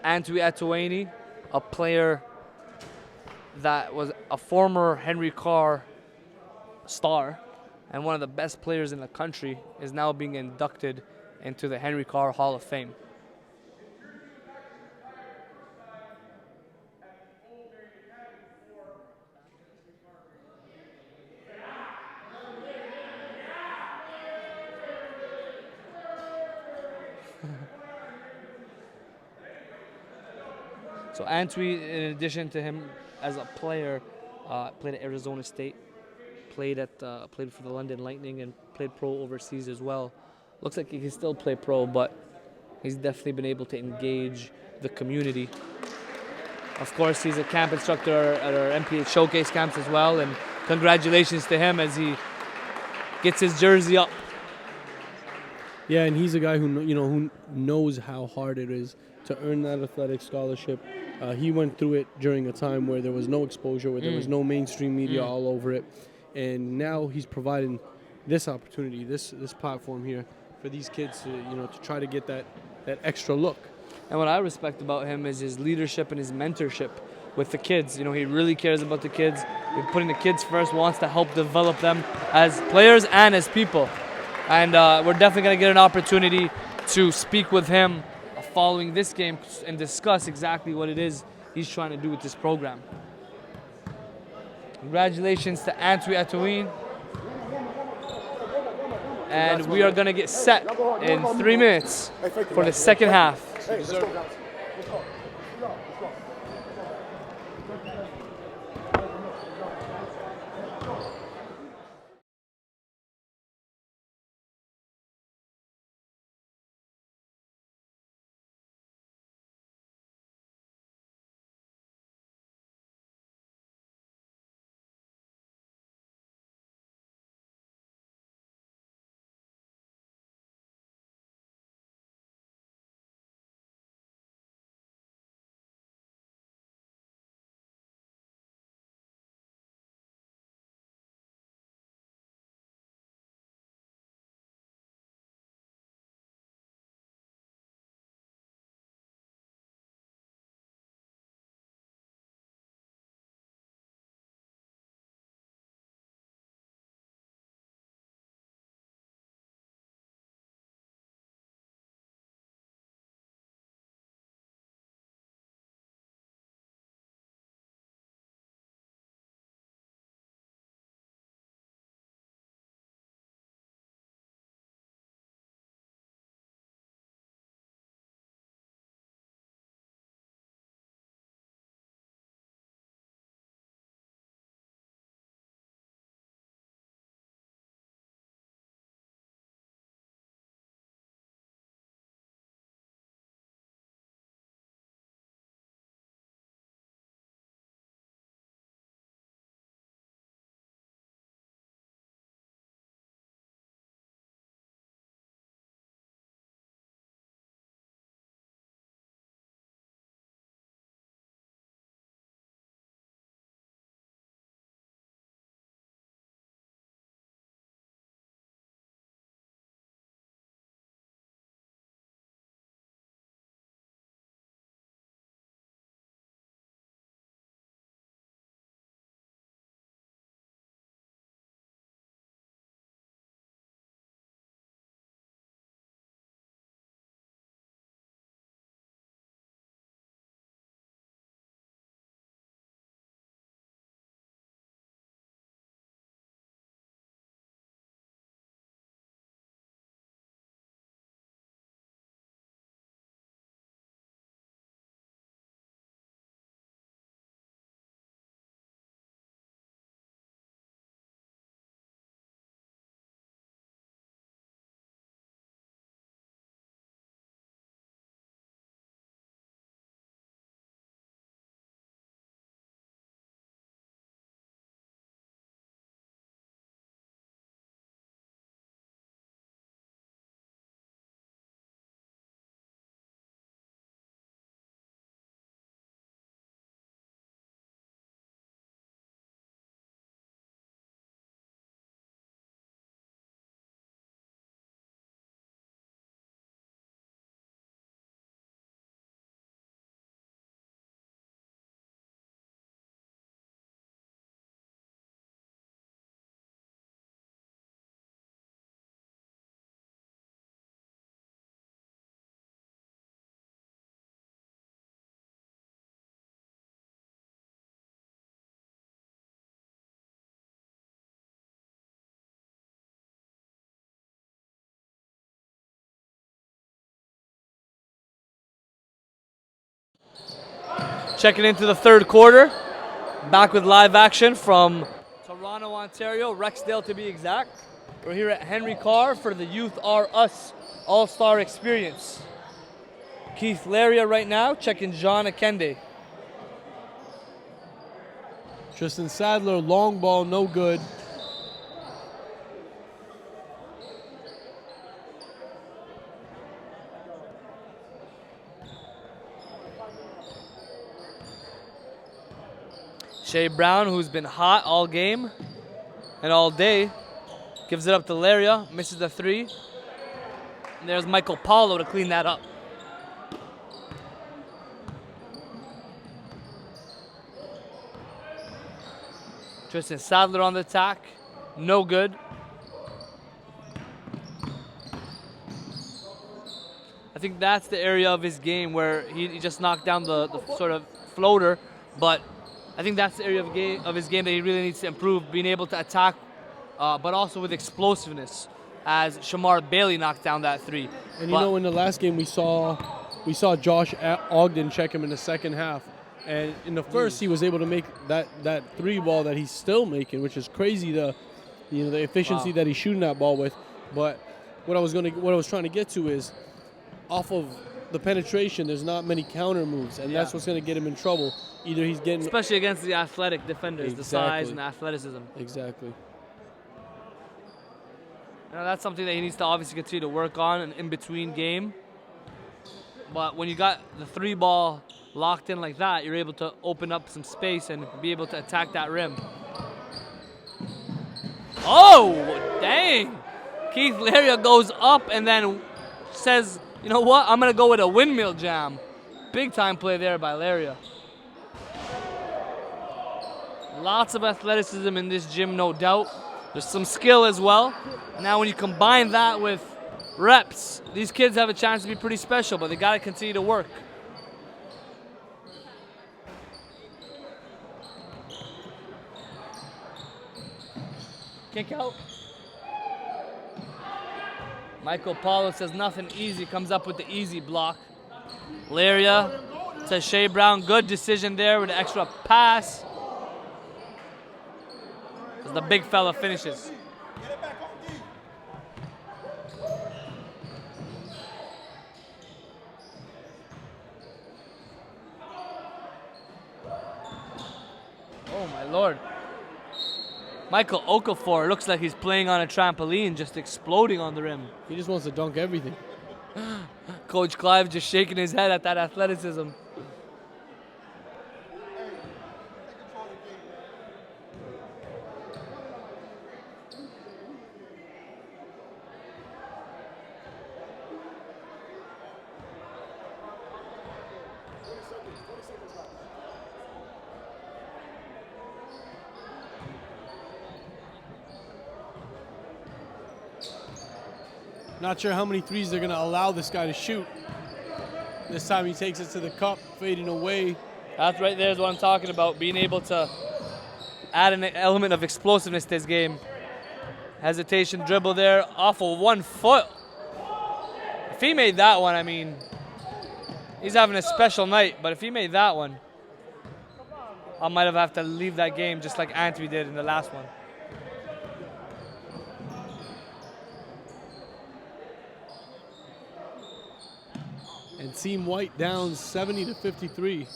Antwi Atuaini, a player that was a former Henry Carr star and one of the best players in the country, is now being inducted into the Henry Carr Hall of Fame. So Antwi, in addition to him as a player, played at Arizona State, played for the London Lightning, and played pro overseas as well. Looks like he can still play pro, but he's definitely been able to engage the community. Of course, he's a camp instructor at our NPH showcase camps as well, and congratulations to him as he gets his jersey up.
Yeah, and he's a guy who knows how hard it is to earn that athletic scholarship. He went through it during a time where there was no exposure, where there was no mainstream media all over it, and now he's providing this opportunity, this platform here for these kids to try to get that extra look.
And what I respect about him is his leadership and his mentorship with the kids. He really cares about the kids. He's putting the kids first, wants to help develop them as players and as people. And we're definitely going to get an opportunity to speak with him following this game and discuss exactly what it is he's trying to do with this program. Congratulations to Antwi Atuin. And we are going to get set in 3 minutes for the second half. Checking into the third quarter. Back with live action from Toronto, Ontario, Rexdale to be exact. We're here at Henry Carr for the Youth Are Us All-Star Experience. Keith Laria right now checking John Akende.
Tristan Sadler, long ball, no good.
Shea Brown, who's been hot all game and all day, gives it up to Laria, misses the three. And there's Michael Paulo to clean that up. Tristan Sadler on the attack, no good. I think that's the area of his game where he just knocked down the sort of floater, but I think that's the area of his game that he really needs to improve, being able to attack, but also with explosiveness, as Shamar Bailey knocked down that three.
And you know, in the last game we saw Josh Ogden check him in the second half, and in the first he was able to make that three ball that he's still making, which is crazy. The efficiency that he's shooting that ball with. But what I was trying to get to is, off of the penetration, there's not many counter moves, and that's what's going to get him in trouble. Either he's getting,
especially against the athletic defenders, the size and the athleticism.
Exactly.
Now that's something that he needs to obviously continue to work on in between game. But when you got the three ball locked in like that, you're able to open up some space and be able to attack that rim. Oh, dang! Keith Laria goes up and then says, you know what, I'm going to go with a windmill jam. Big time play there by Laria. Lots of athleticism in this gym, no doubt. There's some skill as well. Now when you combine that with reps, these kids have a chance to be pretty special, but they got to continue to work. Kick out. Michael Paulo says nothing easy, comes up with the easy block. Laria to Shea Brown, good decision there with an extra pass. As the big fella finishes. Oh my Lord. Michael Okafor looks like he's playing on a trampoline, just exploding on the rim.
He just wants to dunk everything.
Coach Clive just shaking his head at that athleticism.
Not sure how many threes they're going to allow this guy to shoot. This time he takes it to the cup, fading away.
That's right there is what I'm talking about, being able to add an element of explosiveness to his game. Hesitation dribble there, off of 1 foot. If he made that one, I mean, he's having a special night, but if he made that one, I might have to leave that game just like Antwi did in the last one.
And Team White down 70-53.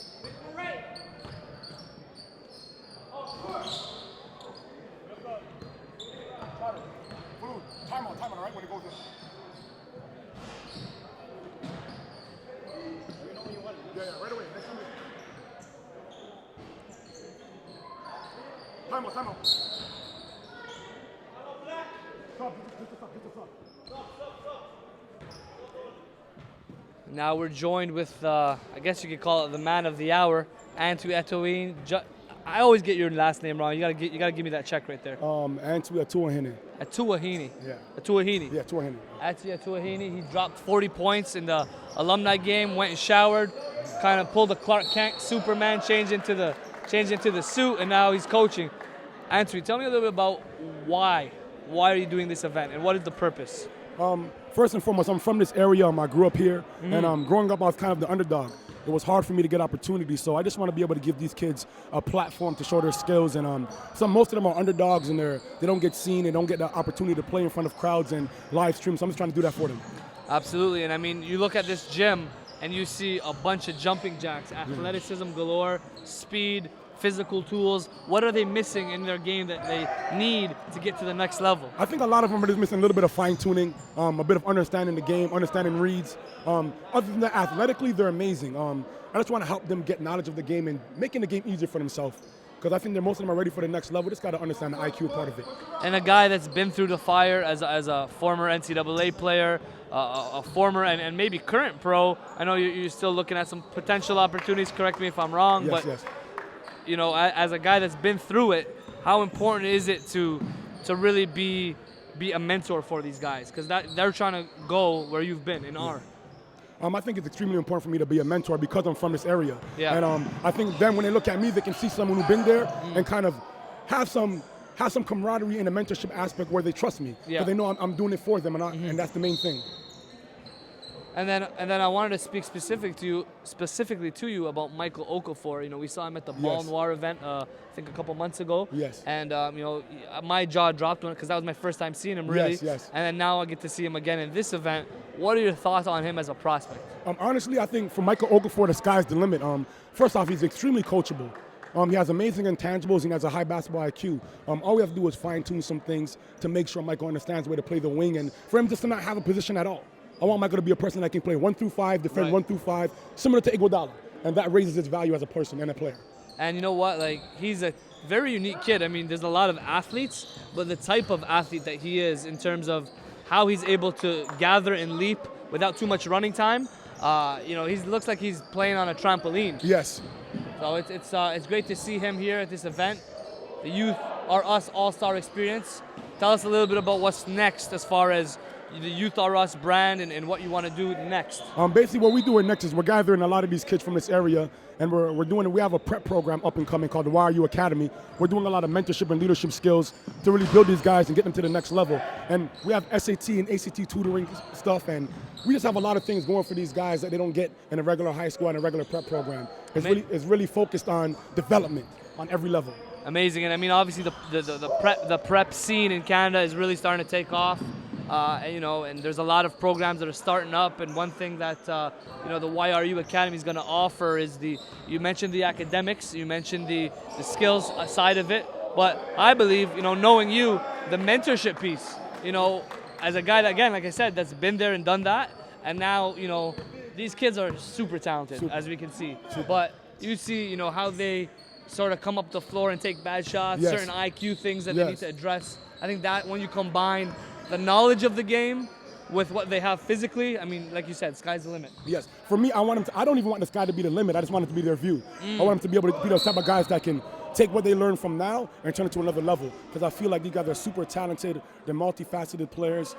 Now we're joined with, I guess you could call it the man of the hour, Antwi Eto'ohene. I always get your last name wrong. You gotta give me that check right there.
Antwi Eto'ohene.
Eto'ohene.
Yeah.
Eto'ohene.
Yeah, Eto'ohene.
Antwi Eto'ohene. He dropped 40 points in the alumni game. Went and showered, kind of pulled the Clark Kent Superman, changed into the suit, and now he's coaching. Antwi, tell me a little bit about why. Why are you doing this event, and what is the purpose?
First and foremost, I'm from this area. I grew up here, and growing up, I was kind of the underdog. it was hard for me to get opportunities. So I just want to be able to give these kids a platform to show their skills. And most of them are underdogs, and they don't get seen. They don't get the opportunity to play in front of crowds and live stream. So I'm just trying to do that for them.
Absolutely, and I mean, you look at this gym and you see a bunch of jumping jacks, athleticism galore, speed, physical tools. What are they missing in their game that they need to get to the next level?
I think a lot of them are just missing a little bit of fine-tuning, a bit of understanding the game, understanding reads. Other than that, athletically, they're amazing. I just want to help them get knowledge of the game and making the game easier for themselves. Because I think that most of them are ready for the next level. Just got to understand the IQ part of it.
And a guy that's been through the fire as a former NCAA player, a former and maybe current pro. I know you're still looking at some potential opportunities. Correct me if I'm wrong,
Yes,
but
yes.
you know, as a guy that's been through it, how important is it to really be a mentor for these guys? Because they're trying to go where you've been in R.
I think it's extremely important for me to be a mentor because I'm from this area.
Yeah.
And I think then when they look at me, they can see someone who's been there and kind of have some camaraderie in the mentorship aspect where they trust me.
Yeah.
Because they know I'm doing it for them, and that's the main thing.
And then I wanted to speak specifically to you about Michael Okafor. You know, we saw him at the Ball
Yes.
Noir event, I think a couple months ago.
Yes.
And you know, my jaw dropped because that was my first time seeing him, really.
Yes, yes.
And then now I get to see him again in this event. What are your thoughts on him as a prospect?
Honestly, I think for Michael Okafor, the sky's the limit. First off, he's extremely coachable. He has amazing intangibles and he has a high basketball IQ. All we have to do is fine-tune some things to make sure Michael understands the way to play the wing and for him just to not have a position at all. I want Michael to be a person that can play 1 through 5, defend
Right.
1 through 5, similar to Iguodala, and that raises his value as a person and a player.
And you know what? Like, he's a very unique kid. I mean, there's a lot of athletes, but the type of athlete that he is in terms of how he's able to gather and leap without too much running time, you know, he looks like he's playing on a trampoline.
Yes.
So it's great to see him here at this event. The Youth Are Us All-Star Experience. Tell us a little bit about what's next as far as the Youth Are Us brand and what you want to do next.
Basically, what we're doing next is we're gathering a lot of these kids from this area, and we have a prep program up and coming called the YRU Academy. We're doing a lot of mentorship and leadership skills to really build these guys and get them to the next level. And we have SAT and ACT tutoring stuff, and we just have a lot of things going for these guys that they don't get in a regular high school and a regular prep program. It's really focused on development on every level.
Amazing, and I mean, obviously the prep scene in Canada is really starting to take off. You know, and there's a lot of programs that are starting up, and one thing that you know, the YRU Academy is going to offer is you mentioned the academics, you mentioned the skills side of it, but I believe, you know, knowing you, the mentorship piece, you know, as a guy that, again, like I said, that's been there and done that, and now, you know, these kids are super talented, as we can see, but you see, you know, how they sort of come up the floor and take bad shots,
Yes.
certain IQ things that
Yes.
they need to address. I think that when you combine the knowledge of the game with what they have physically, I mean, like you said, sky's the limit.
Yes. For me, I don't even want the sky to be the limit. I just want it to be their view. I want them to be able to be those type of guys that can take what they learn from now and turn it to another level. Because I feel like these guys are super talented. They're multifaceted players.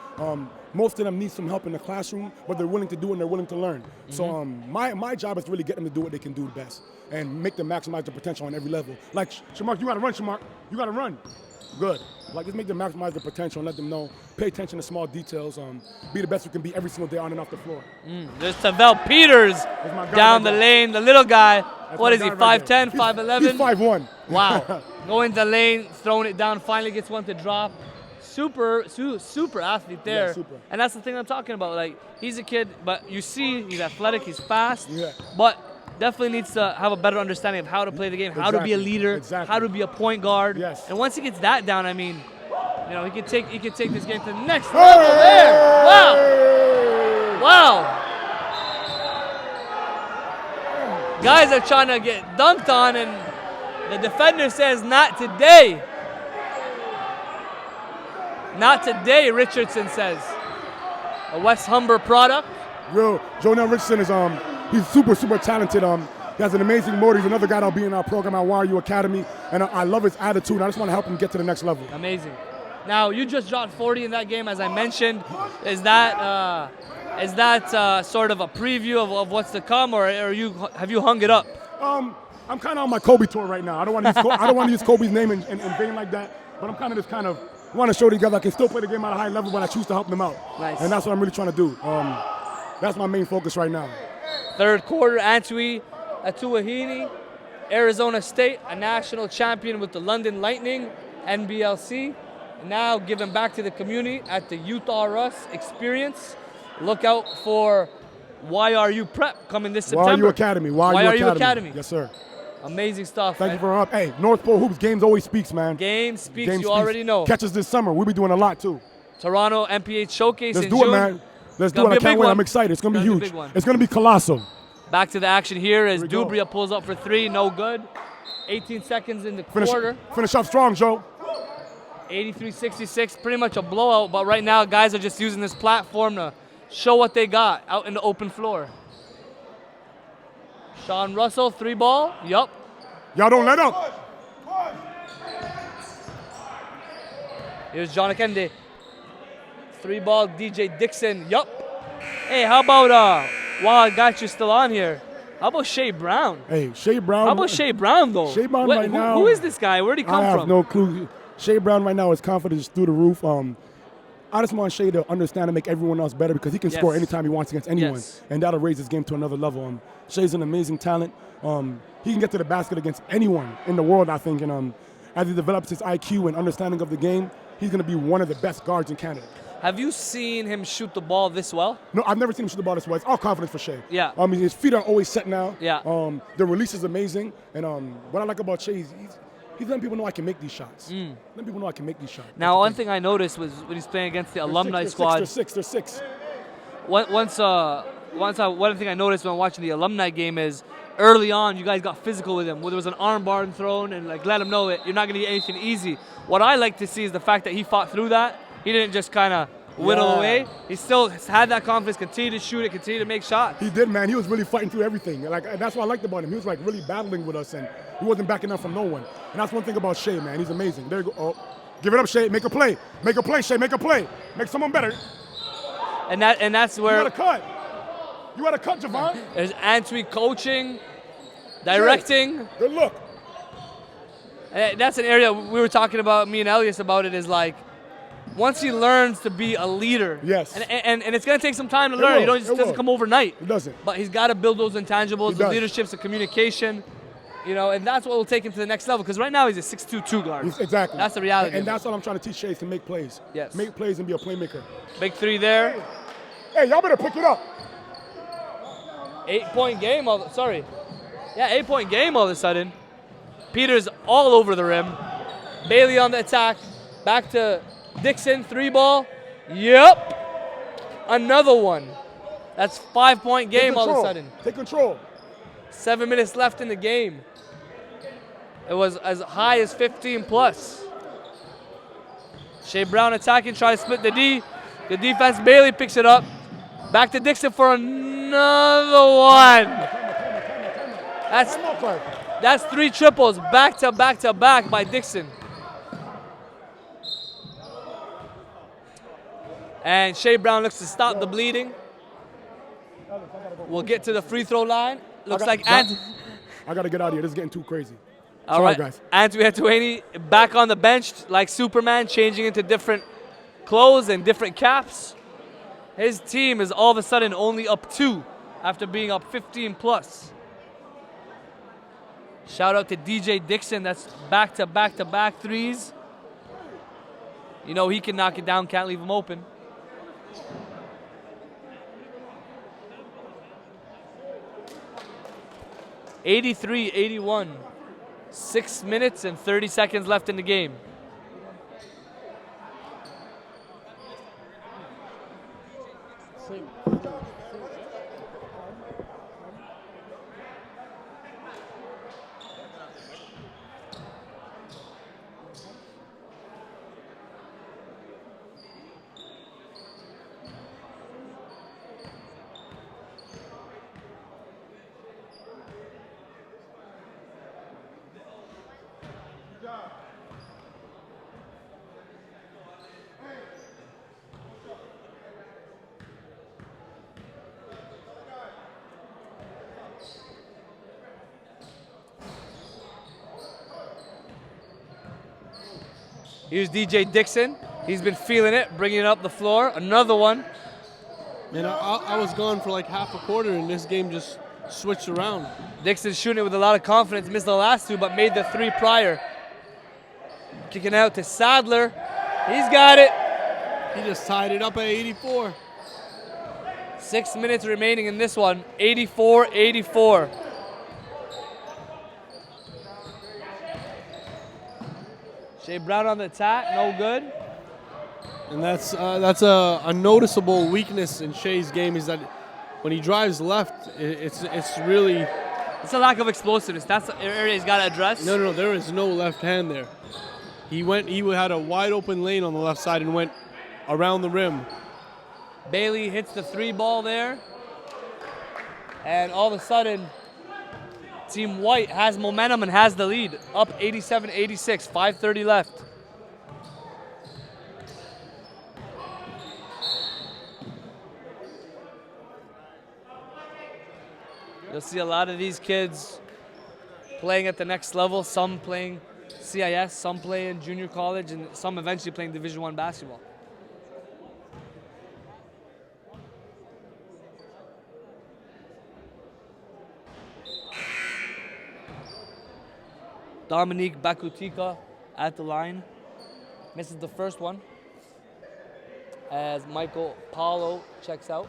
Most of them need some help in the classroom, but they're willing to do it and they're willing to learn. So my job is to really get them to do what they can do best and make them maximize their potential on every level. Like, Shamark, you got to run, Shamark. You got to run. Good. Like, just make them maximize their potential and let them know. Pay attention to small details. Be the best you can be every single day on and off the floor.
There's Tavel Peters
my guy
down
right
the
there.
lane, the little guy.
That's
What
my
is he,
guy right
5'10",
there.
5'11"?
He's 5'1".
Wow. Going the lane, throwing it down, finally gets one to drop. Super athlete there.
Yeah, super.
And that's the thing I'm talking about. Like, he's a kid, but you see he's athletic, he's fast,
Yeah.
but definitely needs to have a better understanding of how to play the game, how to be a
Exactly.
leader,
Exactly.
how to be a point guard.
Yes.
And once he gets that down, I mean, you know, he could take this game to the next level there. Wow. Wow. Guys are trying to get dunked on, and the defender says, not today. Not today, Richardson says. A West Humber product.
Yo, Jonell Richardson is he's super talented. He has an amazing motor. He's another guy that'll be in our program at YRU Academy, and I love his attitude. I just want to help him get to the next level.
Amazing. Now, you just dropped 40 in that game, as I mentioned. Is that sort of a preview of what's to come, or have you hung it up?
I'm kind of on my Kobe tour right now. I don't want to use Kobe's name in vain like that, but I'm kind of want to show these guys I can still play the game at a high level, but I choose to help them out.
Nice.
And that's what I'm really trying to do. That's my main focus right now.
Third quarter, Antwi Atuahini, Arizona State, a national champion with the London Lightning, NBLC. Now giving back to the community at the Utah Russ experience. Look out for YRU Prep coming this September.
YRU Academy. YRU
Academy.
Yes, sir.
Amazing stuff.
Thank you for up. Hey, North Pole Hoops games always speaks, man.
Game speaks,
Game
you already know.
Catch us this summer. We'll be doing a lot too.
Toronto NPH Showcase
Let's
in
do
June.
it, man. Let's do
Gonna
it. I
be a
can't
big
wait.
one.
I'm excited. It's gonna be
Gonna be a
huge.
big one.
It's gonna be colossal.
Back to the action here as
Here we go.
Dubria pulls up for three, no good. 18 seconds in the quarter.
Finish up strong, Joe.
83-66, pretty much a blowout, but right now guys are just using this platform to show what they got out in the open floor. Sean Russell, 3-ball, yup.
Y'all don't let up.
Here's John Akende. 3-ball, DJ Dixon, yup. Hey, how about, while I got you still on here, how about Shea Brown?
Hey, Shea Brown.
How about Shea Brown, though?
Shea Brown right now.
Who is this guy? Where'd he come
I have
from?
no clue. Shea Brown right now, his confidence is through the roof. I just want Shea to understand and make everyone else better because he can score
Yes.
anytime he wants against anyone.
Yes.
And that'll raise his game to another level. Shea's an amazing talent. He can get to the basket against anyone in the world, I think. And as he develops his IQ and understanding of the game, he's going to be one of the best guards in Canada.
Have you seen him shoot the ball this well?
No, I've never seen him shoot the ball this way. It's all confidence for Shea.
Yeah.
His feet are always set now.
Yeah.
The release is amazing. And what I like about Shea is he's letting people know I can make these shots. Letting people know I can make these shots.
Now, one thing I noticed was when he's playing against the alumni squad.
They're six.
One thing I noticed when watching the alumni game is early on, you guys got physical with him. Where there was an arm bar thrown and let him know that you're not going to get anything easy. What I like to see is the fact that he fought through that. He didn't just kind of whittle away. He still had that confidence, continue to shoot it, continue to make shots.
He did, man. He was really fighting through everything. And that's what I liked about him. He was really battling with us, and he wasn't backing up from no one. And that's one thing about Shea, man. He's amazing. There you go. Oh, give it up, Shea. Make a play. Make a play, Shea. Make a play. Make someone better.
And that's where
You got to cut. You got to cut, Javon.
there's Antwi coaching, directing.
Shea, good look.
And that's an area we were talking about, me and Elias about it, is once he learns to be a leader.
Yes.
And it's going to take some time to
It
learn.
will,
It doesn't
will.
come overnight.
It doesn't.
But he's got to build those intangibles,
He
the
does.
leaderships, the communication, and that's what will take him to the next level. Because right now he's a 6'2" guard.
Exactly.
That's the reality.
And that's what I'm trying to teach Shea is to make plays.
Yes.
Make plays and be a playmaker.
Big three there.
Hey, y'all better pick it up.
8-point game. 8-point game all of a sudden. Peters all over the rim. Bailey on the attack. Back to Dixon, 3-ball. Yep. Another one. That's 5-point game all of a sudden.
Take control.
7 minutes left in the game. It was as high as 15 plus. Shea Brown attacking, trying to split the D. The defense, Bailey picks it up. Back to Dixon for another one. That's 3 triples, back to back by Dixon. And Shea Brown looks to stop the bleeding. We'll get to the free throw line. Looks like Ant.
I got to get out of here. This is getting too crazy.
All
Sorry,
right,
guys.
Antwi Atuahini back on the bench like Superman, changing into different clothes and different caps. His team is all of a sudden only up 2 after being up 15 plus. Shout out to DJ Dixon, that's back-to-back threes. He can knock it down, can't leave him open. (83-81). 6 minutes and 30 seconds left in the game. Here's DJ Dixon. He's been feeling it, bringing it up the floor. Another one.
Man, I was gone for like half a quarter, and this game just switched around.
Dixon shooting it with a lot of confidence. Missed the last two, but made the three prior. Kicking out to Sadler. He's got it.
He just tied it up at 84.
6 minutes remaining in this one. 84-84. Shea Brown on the attack, no good.
And that's a noticeable weakness in Shea's game, is that when he drives left, it's really...
It's a lack of explosiveness. That's the area he's got to address.
No, there is no left hand there. He had a wide open lane on the left side and went around the rim.
Bailey hits the three ball there. And all of a sudden, Team White has momentum and has the lead. Up 87-86, 5:30 left. You'll see a lot of these kids playing at the next level, some playing CIS, some playing junior college, and some eventually playing Division I basketball. Dominique Bakutika at the line. Misses the first one as Michael Paulo checks out.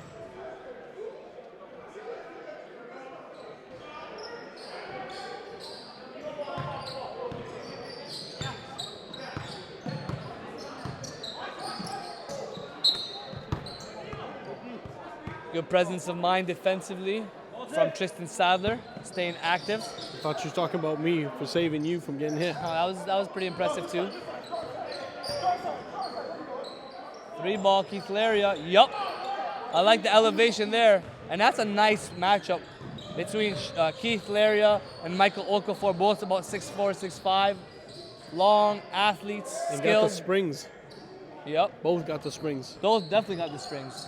Good presence of mind defensively from Tristan Sadler, staying active.
I thought you were talking about me for saving you from getting hit.
That was pretty impressive too. Three ball, Keith Laria. Yup. I like the elevation there. And that's a nice matchup between Keith Laria and Michael Okafor, both about 6'4", 6'5". Long athletes,
And
skilled.
got the springs.
Yep.
Both got the springs.
Those definitely got the springs.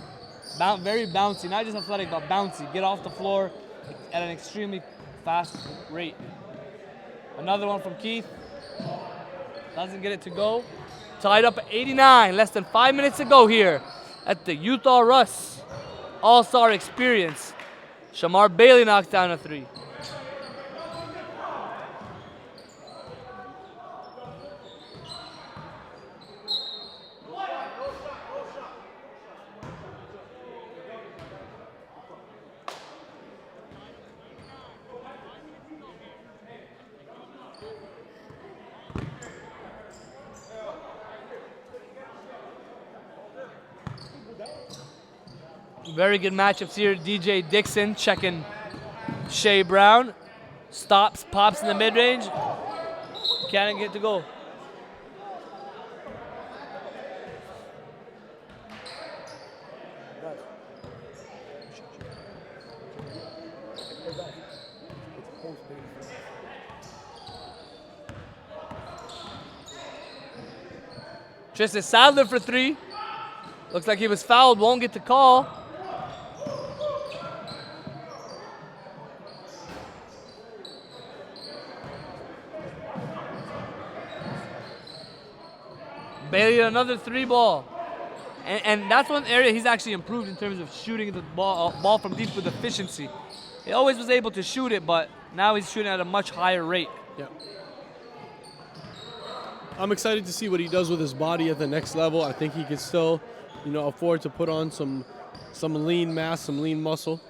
Very bouncy, not just athletic, but bouncy. Get off the floor at an extremely fast rate. Another one from Keith. Doesn't get it to go. Tied up at 89, less than 5 minutes to go here at the Utah Russ All-Star Experience. Shamar Bailey knocks down a three. Very good matchups here. DJ Dixon checking Shea Brown. Stops, pops in the mid-range. Can't get to go. Tristan Sadler for three. Looks like he was fouled, won't get the call. Bailey another three ball. And that's one area he's actually improved in terms of shooting the ball from deep with efficiency. He always was able to shoot it, but now he's shooting at a much higher rate.
Yeah. I'm excited to see what he does with his body at the next level. I think he can still, afford to put on some lean mass, some lean muscle.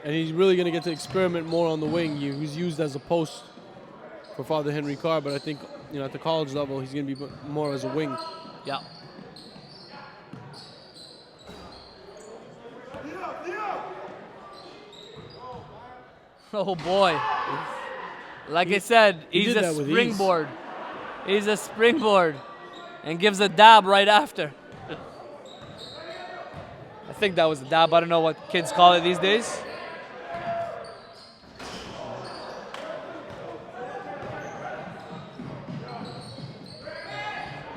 And he's really going to get to experiment more on the wing. He was used as a post for Father Henry Carr, but I think, at the college level, he's going to be more as a wing.
Yeah. Oh boy. Like I said, he's a springboard. He's a springboard and gives a dab right after. I think that was a dab. I don't know what kids call it these days.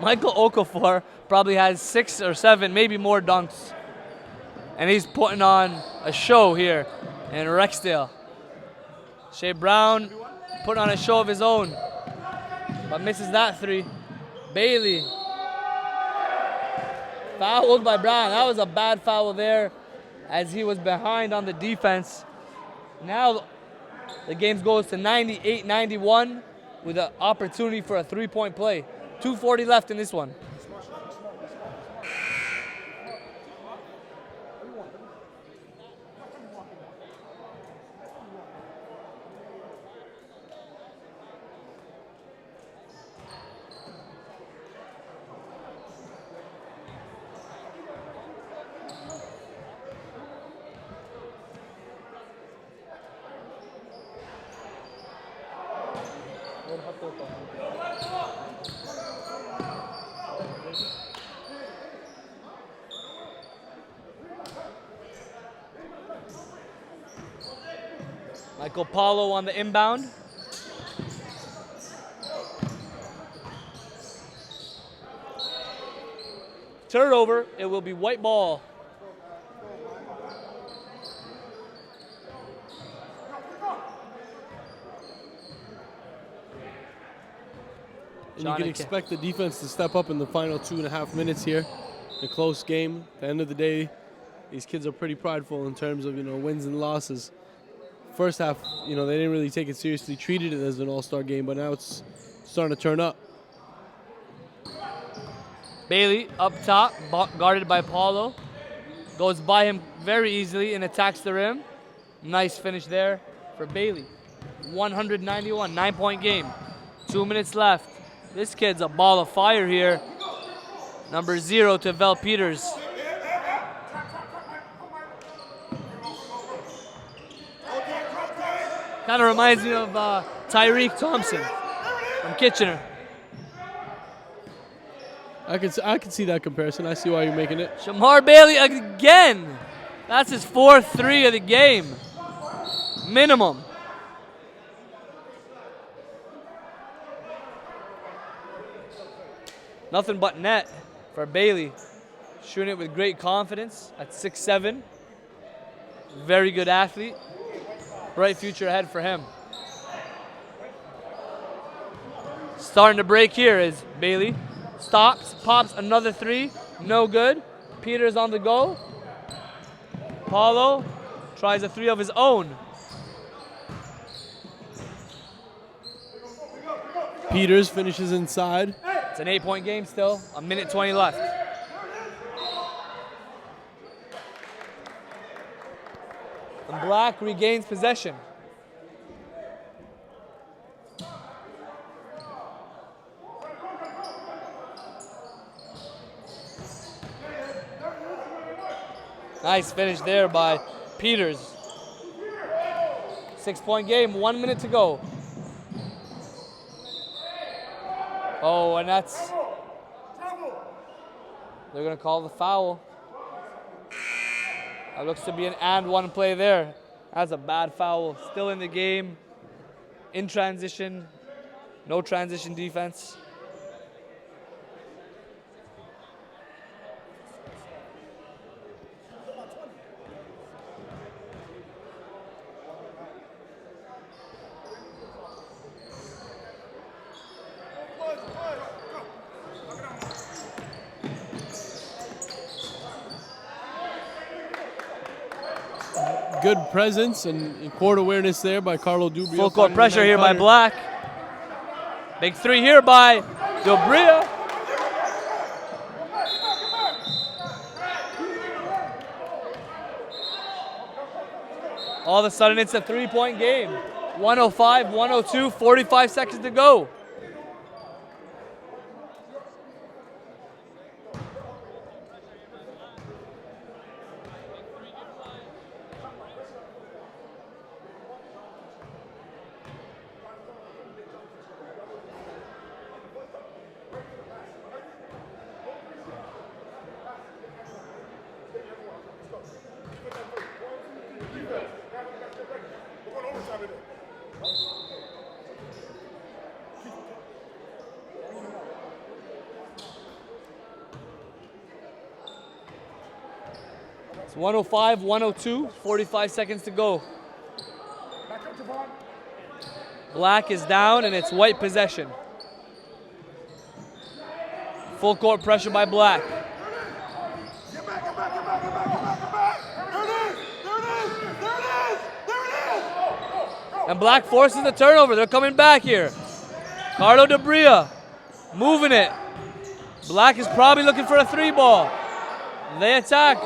Michael Okafor probably has 6 or 7, maybe more dunks. And he's putting on a show here in Rexdale. Shea Brown putting on a show of his own, but misses that three. Bailey Fouled by Brown. That was a bad foul there as he was behind on the defense. Now the game goes to 98-91 with an opportunity for a three-point play. 2:40 left in this one. Michael Paulo on the inbound. Turnover, it will be white ball.
And you can expect the defense to step up in the final 2.5 minutes here. A close game. At the end of the day, these kids are pretty prideful in terms of, wins and losses. First half, they didn't really take it seriously, treated it as an all-star game, but now it's starting to turn up.
Bailey up top, guarded by Paulo. Goes by him very easily and attacks the rim. Nice finish there for Bailey. 191, 9-point game. 2 minutes left. This kid's a ball of fire here. Number 0, Tavel Peters. Kind of reminds me of Tyreek Thompson from Kitchener.
I can see that comparison. I see why you're making it.
Shamar Bailey again. That's his 4th 3 of the game. Minimum. Nothing but net for Bailey. Shooting it with great confidence at 6'7". Very good athlete. Bright future ahead for him. Starting to break here is Bailey. Stops, pops another 3. No good. Peters on the go. Paulo tries a 3 of his own.
Peters finishes inside.
It's an 8-point game still. 1:20 left. And Black regains possession. Nice finish there by Peters. 6-point game, 1 minute to go. Oh, and they're gonna call the foul. That looks to be an and one play there. That's a bad foul. Still in the game, in transition, no transition defense.
Good presence and court awareness there by Carlo Dubrio.
Full court pressure here by Black. Big 3 here by Dubrio. All of a sudden, it's a 3-point game. 105, 102, 45 seconds to go. It's 105, 102, 45 seconds to go. Black is down and it's white possession. Full court pressure by Black. And Black forces the turnover. They're coming back here. Carlo Debria moving it. Black is probably looking for a 3-ball. They attack.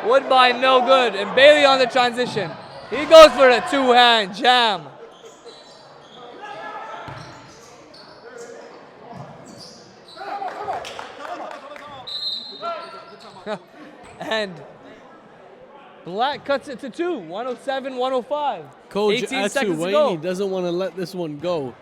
Woodbine no good. And Bailey on the transition. He goes for a 2-hand jam. And Black cuts it to 2, 107-105.
Coach
18 seconds to go.
Atuaini doesn't want to let this one go.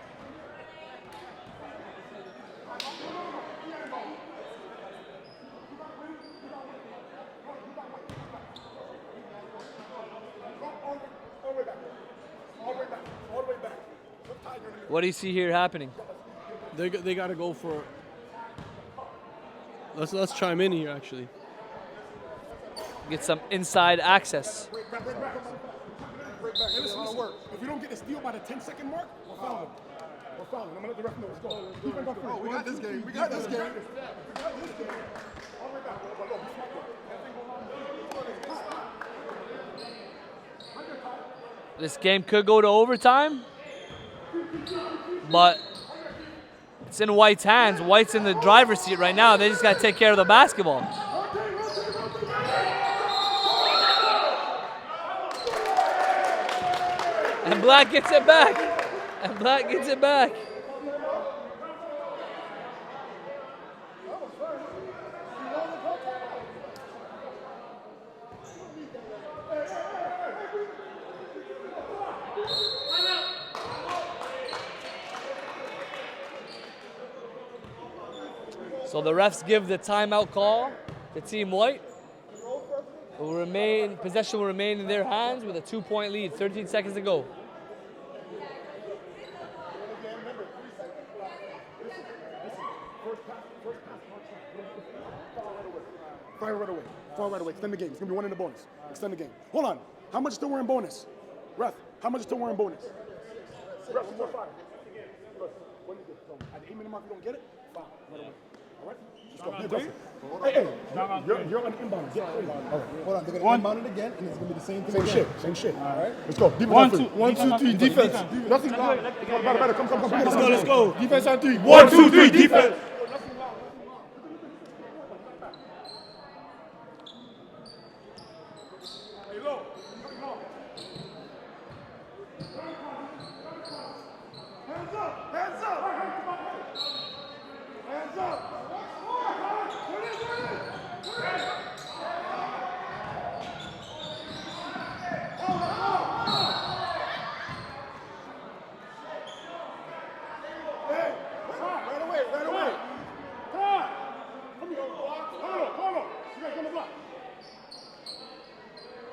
What do you see here happening?
They got to go for. Let's chime in here actually.
Get some inside access.
Break back. Hey, listen. If we don't get a steal by the 10-second mark, we're fouling. I'm gonna let the ref know. Let's go. Defense on 3. We got this game.
This game could go to overtime, but it's in White's hands. White's in the driver's seat right now. They just got to take care of the basketball. And Black gets it back. So the refs give the timeout call to Team White. Possession will remain in their hands with a 2-point lead. 13 seconds to go.
Fire right away. Extend the game. It's going to be 1 in the bonus. Extend the game. Hold on. How much is still wearing bonus? Ref, how much is still wearing bonus? Ref, 1 more fire. When you get at the 8-minute mark, you don't get it? Fire. Right away. All right? Let's go. Be aggressive. Hey. You're on the inbound. Get crazy. All right.
Hold on. They're going to inbound it again, and it's going to be the same thing.
Same shit. All right. Let's go. Defense
1, 2, 3, defense.
Nothing. Better. Come.
Let's go. Defense on 3. 1, 2, 3, defense.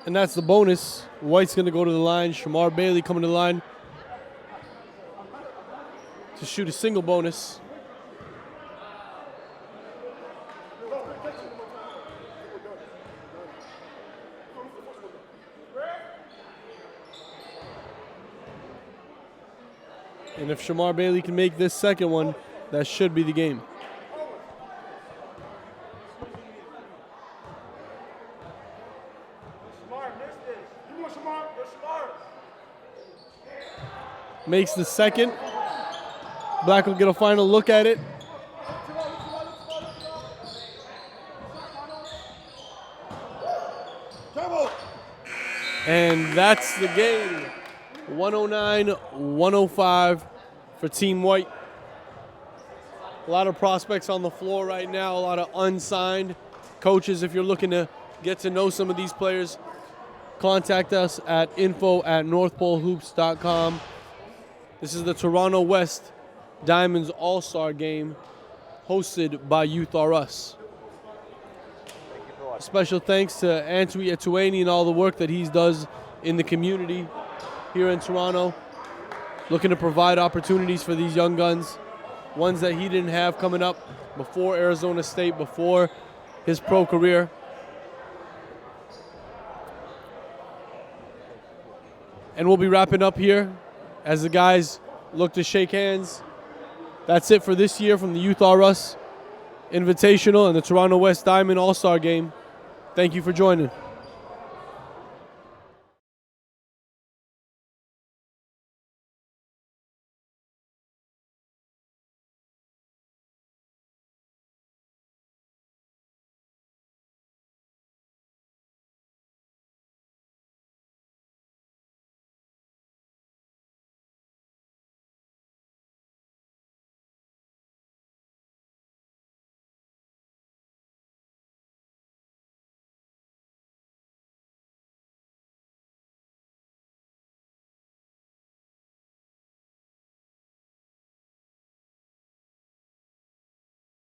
And that's the bonus. White's going to go to the line. Shamar Bailey coming to the line to shoot a single bonus. And if Shamar Bailey can make this second one, that should be the game. Makes the second. Black will get a final look at it. And that's the game. 109-105 for Team White. A lot of prospects on the floor right now, a lot of unsigned coaches. If you're looking to get to know some of these players, contact us at info@northpolehoops.com. This is the Toronto West Diamonds All-Star Game hosted by Youth R Us. Special thanks to Antwi Atuaini and all the work that he does in the community here in Toronto, looking to provide opportunities for these young guns, ones that he didn't have coming up before Arizona State, before his pro career. And we'll be wrapping up here as the guys look to shake hands. That's it for this year from the Youth R Us Invitational and the Toronto West Diamond All-Star Game. Thank you for joining.